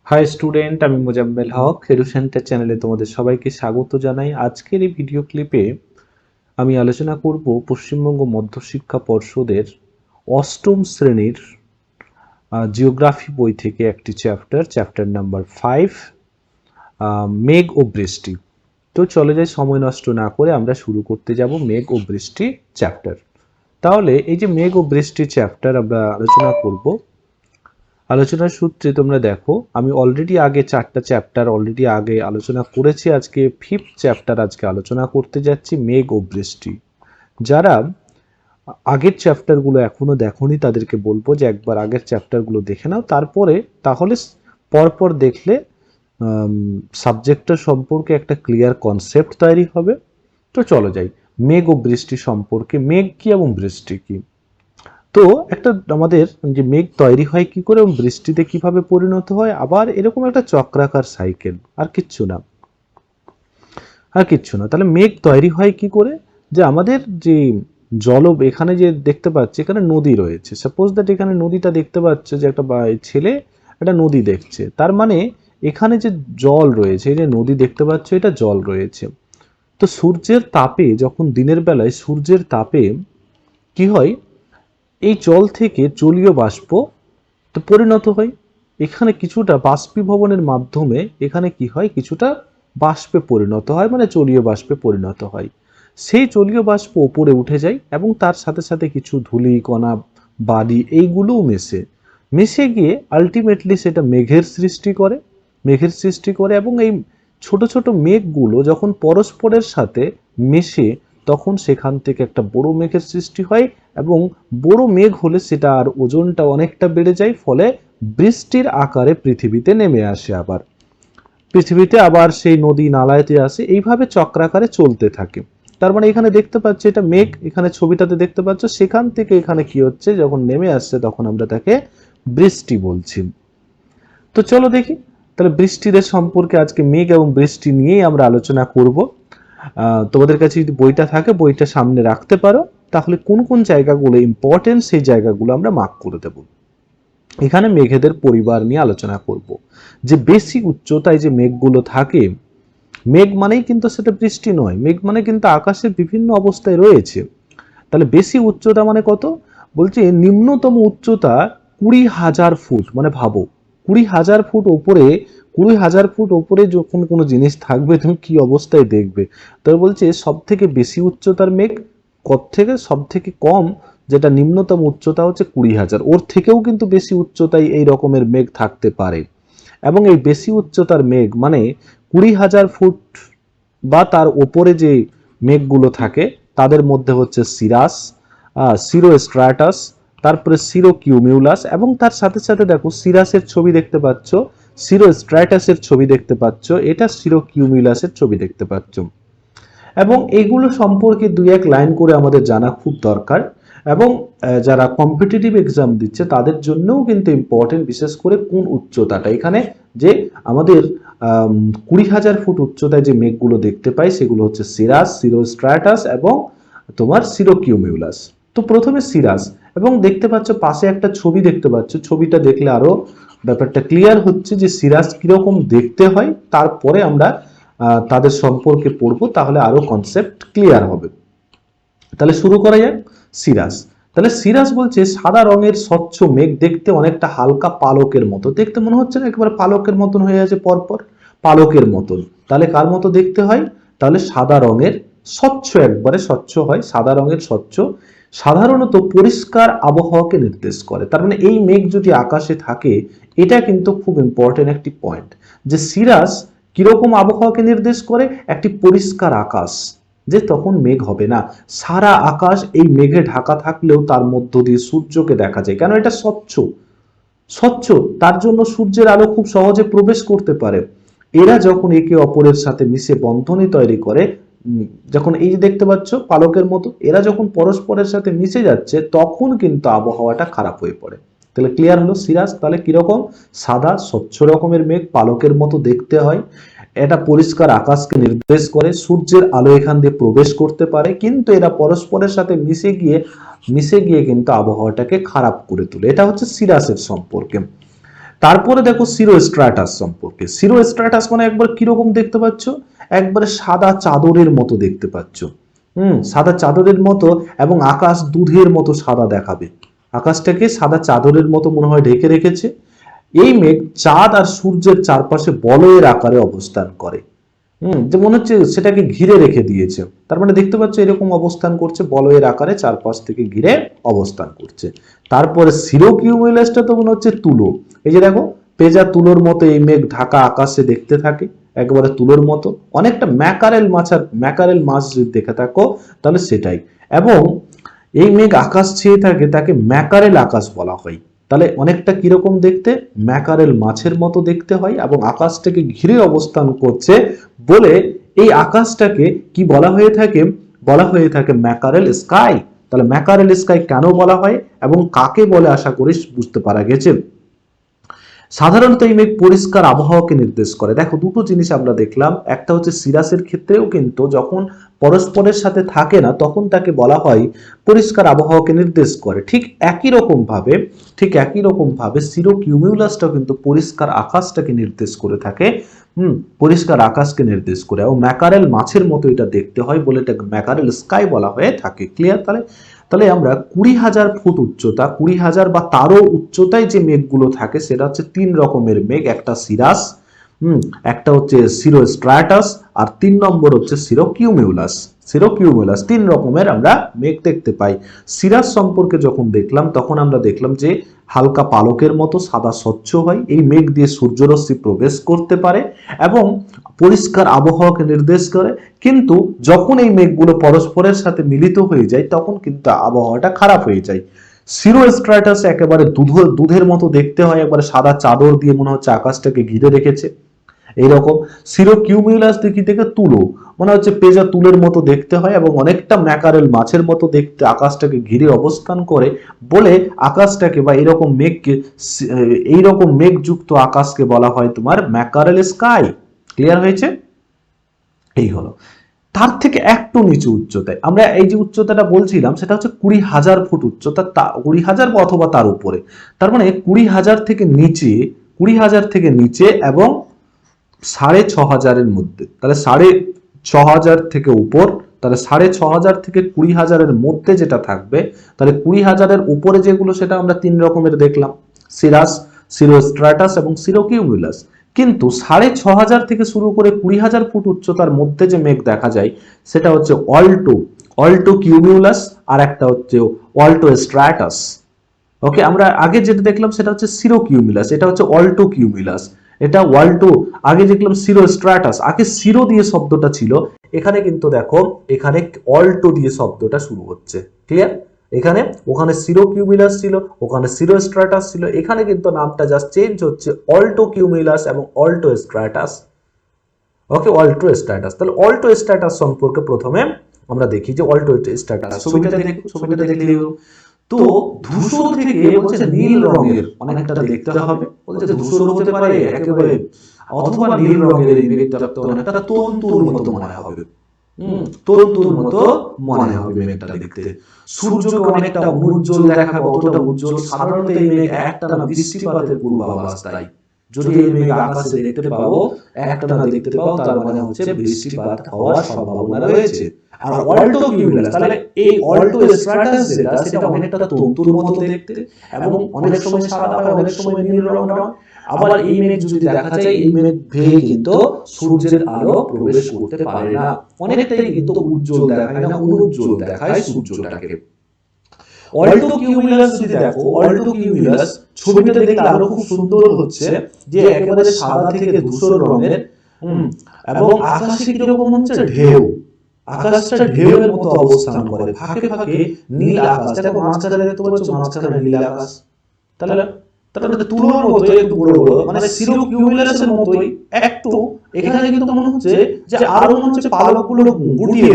High student, আমি মোজাম্মেল হক এডুসেন্টার চ্যানেলে তোমাদের সবাইকে স্বাগত জানাই। আজকের এই ভিডিও ক্লিপে আমি আলোচনা করব পশ্চিমবঙ্গ মধ্যশিক্ষা পর্ষদের অষ্টম শ্রেণীর জিওগ্রাফি বই থেকে একটি চ্যাপ্টার নাম্বার 5, মেঘ ও বৃষ্টি। তো চলে যাই সময় নষ্ট না করে আমরা শুরু করতে যাব মেঘ ও বৃষ্টি চ্যাপ্টার। তাহলে এই যে মেঘ ও বৃষ্টি চ্যাপ্টার আমরা আলোচনা করব, আলোচনার সূত্রে তোমরা দেখো আমি অলরেডি আগে 4টা চ্যাপ্টার অলরেডি আগে আলোচনা করেছি। আজকে 5th চ্যাপ্টার আজকে আলোচনা করতে যাচ্ছি, মেঘ ও বৃষ্টি। যারা আগের চ্যাপ্টারগুলো এখনো দেখোনি তাদেরকে বলবো যে একবার আগের চ্যাপ্টারগুলো দেখে নাও, তারপরে তাহলে পরপর দেখলে সাবজেক্টটা সম্পর্কে একটা ক্লিয়ার কনসেপ্ট তৈরি হবে। তো চলো যাই মেঘ ও বৃষ্টি সম্পর্কে। মেঘ কি এবং বৃষ্টি কি? তো একটা আমাদের যে মেঘ তৈরি হয় কি করে এবং বৃষ্টিতে কিভাবে পরিণত হয়, আবার এরকম একটা চক্রাকার সাইকেল, আর কিচ্ছু না। তাহলে মেঘ তৈরি হয় কি করে? যে আমাদের যে এখানে যে দেখতে পাচ্ছি এখানে নদী রয়েছে, সাপোজ দ্যাট এখানে নদীটা দেখতে পাচ্ছ যে একটা ছেলে একটা নদী দেখছে, তার মানে এখানে যে জল রয়েছে, এই যে নদী দেখতে পাচ্ছ এটা জল রয়েছে। তো সূর্যের তাপে, যখন দিনের বেলায় সূর্যের তাপে কি হয়, এই জল থেকে জলীয় বাষ্প তো পরিণত হয়। এখানে কিছুটা বাষ্পীভবনের মাধ্যমে এখানে কি হয়, কিছুটা বাষ্পে পরিণত হয়, মানে জলীয় বাষ্পে পরিণত হয়। সেই জলীয় বাষ্প উপরে উঠে যায় এবং তার সাথে সাথে কিছু ধূলি কণা, বালি, এইগুলোও মিশে গিয়ে আলটিমেটলি সেটা মেঘের সৃষ্টি করে এবং এই ছোট ছোট মেঘগুলো যখন পরস্পরের সাথে মেশে তখন সেখান থেকে একটা বড় মেঘের সৃষ্টি হয় এবং বড় মেঘ হলে সেটা আর ওজনটা অনেকটা বেড়ে যায়, ফলে বৃষ্টির আকারে পৃথিবীতে নেমে আসে, আবার পৃথিবীতে আবার সেই নদী নালাতে আসে, এইভাবে চক্রাকারে চলতে থাকে। তার মানে এখানে দেখতে পাচ্ছি এটা মেঘ, এখানে ছবিটাতে দেখতে পাচ্ছ, সেখান থেকে এখানে কি হচ্ছে, যখন নেমে আসছে তখন আমরা তাকে বৃষ্টি বলছি। তো চলো দেখি তাহলে বৃষ্টিদের সম্পর্কে আজকে মেঘ এবং বৃষ্টি নিয়েই আমরা আলোচনা করব। তোমাদের কাছে যদি বইটা থাকে বইটা সামনে রাখতে পারো, তাহলে কোন কোন জায়গাগুলো ইম্পর্টেন্ট সেই জায়গাগুলো আমরা মার্ক করে দেব। এখানে মেঘেদের পরিবার নিয়ে আলোচনা করব। যে বেশি উচ্চতায় যে মেঘগুলো থাকে, মেঘ মানেই কিন্তু সেটা বৃষ্টি নয়, মেঘ মানে কিন্তু আকাশের বিভিন্ন অবস্থায় রয়েছে। তাহলে বেশি উচ্চতা মানে কত? বলছে নিম্নতম উচ্চতা 20,000 ফুট, মানে ভাবো 20,000 ফুট ওপরে, 20,000 ফুট ওপরে যখন কোনো জিনিস থাকবে তুমি কি অবস্থায় দেখবে। তবে বলছে সব থেকে বেশি উচ্চতার মেঘ কত থেকে সব থেকে কম, যেটা নিম্নতম উচ্চতা হচ্ছে 20,000, ওর থেকেও কিন্তু বেশি উচ্চতায় এই রকমের মেঘ থাকতে পারে। এবং এই বেশি উচ্চতার মেঘ মানে 20,000 ফুট বা তার ওপরে যে মেঘগুলো থাকে তাদের মধ্যে হচ্ছে সিরাস, সিরোস্ট্রাটাস, তারপরে সিরোকিউমিউলাস, এবং তার সাথে সাথে দেখো সিরাসের ছবি দেখতে পাচ্ছ, সিরোস্ট্রাটাসের ছবি দেখতে পাচ্ছ, এটা সিরোকিউমিউলাসের ছবি দেখতে পাচ্ছ। এবং এগুলো সম্পর্কে দুই এক লাইন করে আমাদের জানা খুব দরকার। এবং যারা কম্পিটিটিভ এক্সাম দিচ্ছে তাদের জন্যও কিন্তু ইম্পর্টেন্ট, বিশেষ করে কোন উচ্চতাটা এখানে, যে আমাদের 20,000 ফুট উচ্চতায় যে মেঘগুলো দেখতে পাই সেগুলো হচ্ছে সিরাস, সিরোস্ট্রাটাস এবং তোমার সিরোকিউমিউলাস। তো প্রথমে সিরাস, এবং দেখতে পাচ্ছ পাশে একটা ছবি দেখতে পাচ্ছ, ছবিটা দেখলে আরো ব্যাপারটা ক্লিয়ার হচ্ছে যে সিরাস কিরকম দেখতে হয়, তারপরে আমরা তাদের সম্পর্কে পড়বো, তাহলে আরো কনসেপ্ট ক্লিয়ার হবে। তাহলে শুরু করা যাক। সিরাস, তাহলে সিরাস বলছে সাদা রঙের স্বচ্ছ মেঘ, দেখতে অনেকটা হালকা পালকের মতো, দেখতে মনে হচ্ছে না একেবারে পালকের মতন হয়ে আছে পরপর, পালকের মতন। তাহলে কার মতো দেখতে হয়? তাহলে সাদা রঙের স্বচ্ছ, একবারে স্বচ্ছ হয়, সাদা রঙের স্বচ্ছ, সাধারণত পরিষ্কার আবহাওয়াকে নির্দেশ করে। তার মানে এই মেঘ যদি আকাশে থাকে, এটা কিন্তু খুব ইম্পর্টেন্ট একটি পয়েন্ট, যে সিরাস কিরকম আবহাওয়াকে নির্দেশ করে, একটি পরিষ্কার আকাশ, যে তখন মেঘ হবে না, সারা আকাশ এই মেঘে ঢাকা থাকলেও তার মধ্য দিয়ে সূর্যকে দেখা যায়, কেন এটা স্বচ্ছ, স্বচ্ছ, তার জন্য সূর্যের আলো খুব সহজে প্রবেশ করতে পারে। এরা যখন একে অপরের সাথে মিশে বন্ধনী তৈরি করে, যখন এই যে দেখতে পাচ্ছ পালকের মতো, এরা যখন পরস্পরের সাথে মিশে যাচ্ছে তখন কিন্তু আবহাওয়াটা খারাপ হয়ে পড়ে। তাহলে ক্লিয়ার হলো সিরাজ তাহলে কিরকম, সাদা স্বচ্ছ রকমের মেঘ, পালকের মতো দেখতে হয়, এটা পরিষ্কার আকাশকে নির্দেশ করে, সূর্যের আলো এখান দিয়ে প্রবেশ করতে পারে, কিন্তু এরা পরস্পরের সাথে মিশে গিয়ে কিন্তু আবহাওয়াটাকে খারাপ করে তোলে। এটা হচ্ছে সিরাসের সম্পর্কে। তারপরে দেখো সিরোস্ট্রাটাস সম্পর্কে। সিরোস্ট্রাটাস মানে একবার কিরকম দেখতে পাচ্ছ, একবারে সাদা চাদরের মতো দেখতে পাচ্ছ। সাদা চাদরের মতো, এবং আকাশ দুধের মতো সাদা দেখাবে, আকাশটাকে সাদা চাদরের মতো মনে হয় ঢেকে রেখেছে। এই মেঘ চাঁদ আর সূর্যের চারপাশে বলয়ের আকারে অবস্থান করে। যে মনে হচ্ছে সেটাকে ঘিরে রেখে দিয়েছে, তার মানে দেখতে পাচ্ছ এরকম অবস্থান করছে, বলয়ের আকারে চারপাশ থেকে ঘিরে অবস্থান করছে। তারপরে সিরোকিউমুলাসটা তো মনে হচ্ছে তুলো, এই যে দেখো পেজা তুলোর মতো এই মেঘ ঢাকা আকাশে দেখতে থাকে, একেবারে তুলোর মতো, অনেকটা ম্যাকারেল মাছ যদি দেখে থাকো তাহলে সেটাই। এবং এই মেঘ আকাশ ছেয়ে থাকে, তাকে ম্যাকারেল আকাশ বলা হয়। তাহলে অনেকটা কিরকম দেখতে, ম্যাকারেল মাছের মতো দেখতে হয়, এবং আকাশটাকে ঘিরে অবস্থান করছে বলে এই আকাশটাকে কি বলা হয়ে থাকে, বলা হয়ে থাকে ম্যাকারেল স্কাই। তাহলে ম্যাকারেল স্কাই কেন বলা হয় এবং কাকে বলে আশা করি বুঝতে পারা গেছে। সাধারণত এই মেঘ পরিষ্কার আবহাওয়াকে নির্দেশ করে। দেখো দুটো জিনিস আমরা দেখলাম, একটা হচ্ছে সিরাসের ক্ষেত্রেও কিন্তু যখন পরস্পরের সাথে থাকে না তখন তাকে বলা হয় পরিষ্কার আবহাওয়াকে নির্দেশ করে। ঠিক একই রকম ভাবে সিরোকিউমিউলাসটাও কিন্তু পরিষ্কার আকাশটাকে নির্দেশ করে থাকে। পরিষ্কার আকাশকে নির্দেশ করে, এবং ম্যাকারেল মাছের মতো এটা দেখতে হয় বলে এটা ম্যাকারেল স্কাই বলা হয়ে থাকে। ক্লিয়ার? তাহলে তাহলে আমরা 20,000 ফুট উচ্চতা, 20,000 বা তারও উচ্চতায় যে মেঘগুলো থাকে সেটা হচ্ছে 3 রকমের মেঘ, একটা সিরাস, একটা হচ্ছে সিরোস্ট্রাটাস, আর 3 নম্বর হচ্ছে সিরোকিউমিউলাস 3 রকমের আমরা মেঘ দেখতে পাই। সিরাস সম্পর্কে যখন দেখলাম তখন আমরা দেখলাম যে হালকা পালকের মতো সাদা স্বচ্ছ হয়, এই মেঘ দিয়ে সূর্যরশ্মি প্রবেশ করতে পারে এবং পরিষ্কার আবহাওয়াকে নির্দেশ করে। কিন্তু যখন এই মেঘগুলো পরস্পরের সাথে মিলিত হয়ে যায় তখন কিন্তু আবহাওয়াটা খারাপ হয়ে যায়। সিরোস্ট্রাটাস একেবারে দুধের মতো দেখতে হয়, একবারে সাদা চাদর দিয়ে মনে হচ্ছে আকাশটাকে ঘিরে রেখেছে এইরকম। সিরোকিউমিউলাস দেখি থেকে তুলো, মনে হচ্ছে পেজা তুলের মতো দেখতে হয় এবং অনেকটা ম্যাকারেল মাছের মতো দেখতে, আকাশটাকে ঘিরে অবস্থান করে বলে আকাশটাকে বা এইরকম মেঘকে, এইরকম মেঘযুক্ত আকাশকে বলা হয় তোমার ম্যাকারেল স্কাই। ক্লিয়ার হয়েছে? এই হলো। তার থেকে একটু নিচু উচ্চতায় আমরা এই যে উচ্চতাটা বলছিলাম সেটা হচ্ছে 20,000 ফুট উচ্চতা, 20,000 বা অথবা তার উপরে। তার মানে 20,000 থেকে নিচে, 20,000 থেকে নিচে এবং 6,500 মধ্যে। তাহলে 6,500 থেকে উপর, তাহলে 6,500 থেকে 20,000 মধ্যে যেটা থাকবে, তাহলে 20,000 উপরে যেগুলো সেটা আমরা 3 রকমের দেখলাম, সিরাস, সিরোস্ট্রাটাস এবং সিরোকিউমিউলাস। কিন্তু 6,500 থেকে শুরু করে 20,000 ফুট উচ্চতার মধ্যে যে মেঘ দেখা যায় সেটা হচ্ছে অল্টো কিউমিউলাস, আর একটা হচ্ছে অল্টো স্ট্রাটাস। ওকে, আমরা আগে যেটা দেখলাম সেটা হচ্ছে সিরোকিউমিউলাস, এটা হচ্ছে অল্টো কিউমিউলাস, এটা ওয়াল্টো। আগে দেখলাম সিরোস্ট্রাটাস, আগে সিরো দিয়ে শব্দটা ছিল, এখানে কিন্তু দেখো এখানে অল্টো দিয়ে শব্দটা শুরু হচ্ছে। ক্লিয়ার? এখানে ওখানে সিরোকিউমিউলাস ছিল, ওখানে সিরোস্ট্রাটাস ছিল, এখানে কিন্তু নামটা জাস্ট চেঞ্জ হচ্ছে অল্টো কিউমিউলাস এবং অল্টো স্ট্রাটাস। ওকে, অল্টো স্ট্রাটাস। তাহলে অল্টো স্ট্রাটাস সম্পর্কে প্রথমে আমরা দেখি যে অল্টো স্ট্রাটাস ছবিটা দেখলে তো ধূসর থেকে বলছে নীল রঙের অনেকটা দেখতে হবে, বলছে ধূসর হতে পারে একেবারে, অথবা নীল রঙের এই মেঘটা তো অনেকটা তন্তুর মতো মনে হবে। তন্তুর মতো মনে হবে মেঘটা দেখতে। সূর্যকে অনেকটা উজ্জ্বল দেখাবে, অতটা উজ্জ্বল। সাধারণত এই মেঘ একটানা বৃষ্টিপাতের পূর্বাভাস দেয়। যদি এই মেঘ আকাশে দেখতে পাবো, একটানা দেখতে পাবো, তার মানে হচ্ছে বৃষ্টিপাত হওয়ার সম্ভাবনা রয়েছে। আর অল্টো কিউমিউলাস, তাহলে এই অল্টো স্ট্রাটাস যেটা সেটা অনেকটা তন্তুর মতো দেখতে এবং অনেক সময় সাদা হয়, অনেক সময় নীল রঙের হয়। আবার এই মেঘ যদি দেখা যায়, এই মেঘ ভেঙে কিন্তু সূর্যের আলো প্রবেশ করতে পারে না, অনেকটাই কিন্তু উজ্জ্বল দেখায় না, অনুজ্জ্বল দেখায় সূর্যটাকে। অল্টো কিউমিউলাস যদি দেখো, অল্টো কিউমিউলাস ছবিটা দেখলে আরো খুব সুন্দর হচ্ছে, যে একেবারে সাদা থেকে ধূসর রঙের, এবং আকাশে কিরকম হচ্ছে ঢেউ, আকাশটা ঢেউয়ের মতো অবস্থান করে, ফাঁকে ফাঁকে নীল আকাশ। দেখো মাঝখানে দেখতে পাচ্ছ, মাঝখানে নীল আকাশ। তাহলে তাহলে তুলোর মতো একটু বড় বড়, মানে সিরোকিউমিউলাসের মতোই একটু। এখানে কিন্তু মনে হচ্ছে যে আরো মনে হচ্ছে পালকগুলো গুটিয়ে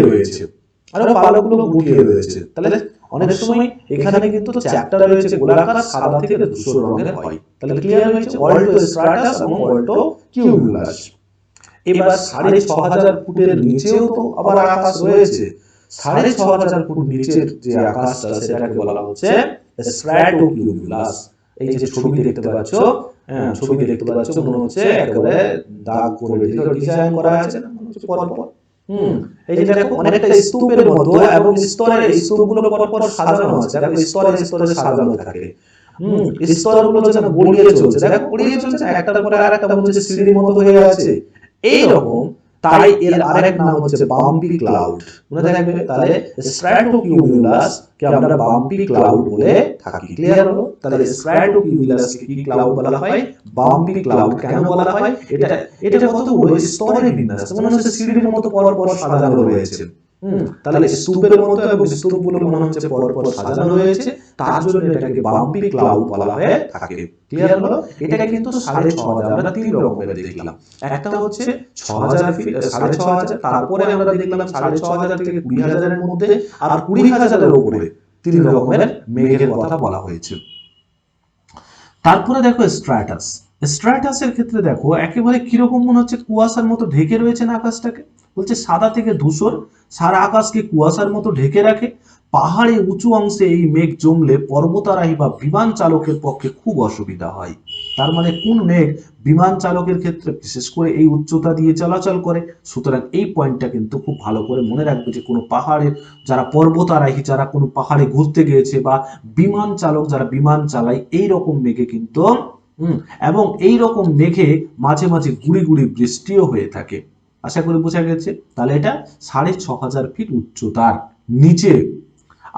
রয়েছে, তাহলে অনেক সময় এখানে কিন্তু চ্যাপ্টার রয়েছে গোলাকার, সাদা থেকে ধূসর রঙের হয়। তাহলে ক্লিয়ার হয়েছে অল্টো স্ট্রাটাস এবং অল্টো কিউমিউলাস। এবার 6,500 ফুটের নিচেও তো আবার আকাশ রয়েছে। 6,500 ফুট নিচের যে আকাশটা সেটাকে বলা হচ্ছে স্ট্র্যাটোকিউমুলাস। এই যে ছবি দেখতে পাচ্ছ, হ্যাঁ, ছবি দেখতে পাচ্ছ, মনে হচ্ছে একেবারে দাগ করে ডিজাইন করা আছে না, মনে হচ্ছে পর পর। এই যে দেখো অনেকটা স্তূপের মতো, এবং স্তরে স্তূপগুলো পর পর সাজানো আছে, দেখো স্তরে স্তরে সাজানো থাকে। স্তরগুলো যেন গড়িয়ে চলছে, দেখো গড়িয়ে চলছে, একটার পরে আরেকটা মনে হচ্ছে সিঁড়ির মতো হয়ে আছে এইরকম। তাই এর আরেক নাম হচ্ছে বাম্পি ক্লাউড, মনে থাকবে। তাহলে স্ট্র্যাটোকিউমুলাস কে আমরা বাম্পি ক্লাউড বলে থাকি। ক্লিয়ার হলো? তাহলে স্ট্র্যাটোকিউমুলাস কে কি ক্লাউড বলা হয়? Bumpy cloud. কেন বলা হয়? এটা এটা কতগুলো স্তরে বিন্যাস, মনে হচ্ছে সিঁড়ির মতো পর পর সাজানো রয়েছে। তাহলে স্তূপের মতো, এবং স্তূপগুলো মনে হচ্ছে পর পর সাজানো রয়েছে, তার জন্য এটাকে বাম্পি ক্লাউড বলা হয়ে থাকে। ক্লিয়ার হলো? এটা কিন্তু 6,500, আমরা তিন রকমের দেখলাম। একটা হচ্ছে 6,000 ফিট, 6,500, তারপরে আমরা দেখলাম 6,500 থেকে 20,000 এর মধ্যে, আর 20,000 এর উপরে তিন রকমের মেঘের কথা বলা হয়েছে। তারপরে দেখো স্ট্র্যাটাস। স্ট্র্যাটাসের ক্ষেত্রে দেখো একেবারে কিরকম মনে হচ্ছে কুয়াশার মতো ঢেকে রয়েছে না আকাশটাকে। বলছে সাদা থেকে ধূসর, সারা আকাশকে কুয়াশার মতো ঢেকে রাখে। পাহাড়ে উঁচু অংশে এই মেঘ জমলে পর্বতারোহী বা বিমান চালকের পক্ষে খুব অসুবিধা হয়। তার মানে কোন মেঘ? বিমান চালকের ক্ষেত্রে, বিশেষ করে এই উচ্চতা দিয়ে চলাচল করে। সুতরাং এই পয়েন্টটা কিন্তু খুব ভালো করে মনে রাখবে যে কোনো পাহাড়ে যারা পর্বতারোহী, যারা কোনো পাহাড়ে ঘুরতে গিয়েছে, বা বিমান চালক যারা বিমান চালায়, এই রকম মেঘে কিন্তু এবং এই রকম মেঘে মাঝে মাঝে গুড়ি গুড়ি বৃষ্টিও হয়ে থাকে। আশা করি বোঝা গেছে। তাহলে এটা 6,500 ফিট উচ্চতার নিচে।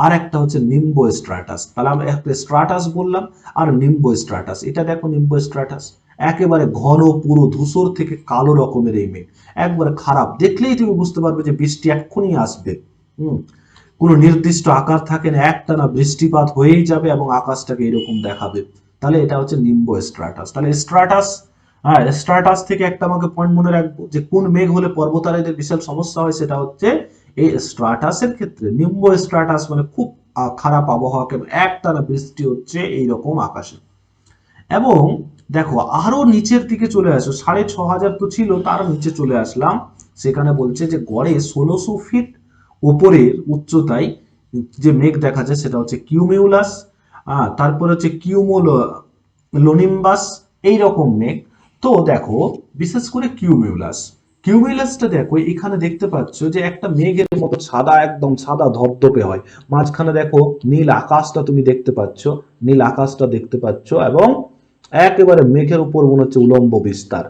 আর একটা হচ্ছে নিম্বো স্ট্র্যাটাস। তাহলে আমরা একটা স্ট্র্যাটাস বললাম, আর নিম্বো স্ট্র্যাটাস। এটা দেখো নিম্বো স্ট্র্যাটাস, একেবারে ঘন পুরো ধূসর থেকে কালো রকমের এই মেঘ, একবারে খারাপ, দেখলেই তুমি বুঝতে পারবে যে বৃষ্টি এক্ষুনি আসবে। কোনো নির্দিষ্ট আকার থাকে না, একটানা বৃষ্টিপাত হয়েই যাবে এবং আকাশটাকে এরকম দেখাবে। তাহলে এটা হচ্ছে নিম্বো স্ট্র্যাটাস। তাহলে স্ট্র্যাটাস, হ্যাঁ, স্ট্র্যাটাস থেকে একটা আমাকে পয়েন্ট মনে রাখবো যে কোন মেঘ হলে পর্বতারোহীদের বিশাল সমস্যা হয়, সেটা হচ্ছে এই স্ট্র্যাটাসের ক্ষেত্রে। নিম্বো স্ট্র্যাটাস মানে খুব খারাপ আবহাওয়া, একটানা বৃষ্টি হচ্ছে এইরকম আকাশে। এবং দেখো আরো নিচের দিকে চলে আসো, 6,500 তো ছিল, তার নিচে চলে আসলাম। সেখানে বলছে যে গড়ে 1,600 ফিট উপরের উচ্চতায় যে মেঘ দেখা যায় সেটা হচ্ছে কিউমিউলাস। তারপরে হচ্ছে কিউমোলোনিম্বাস, এইরকম মেঘ। তো দেখো বিশেষ করে কিউমিউলাস, কিউমিউলাসটা দেখো এখানে দেখতে পাচ্ছ যে একটা মেঘের মতো সাদা, একদম সাদা ধবধবে হয়। মাঝখানে দেখো নীল আকাশটা তুমি দেখতে পাচ্ছ, নীল আকাশটা দেখতে পাচ্ছ, এবং একেবারে মেঘের উপর মনে হচ্ছে উলম্ব বিস্তার,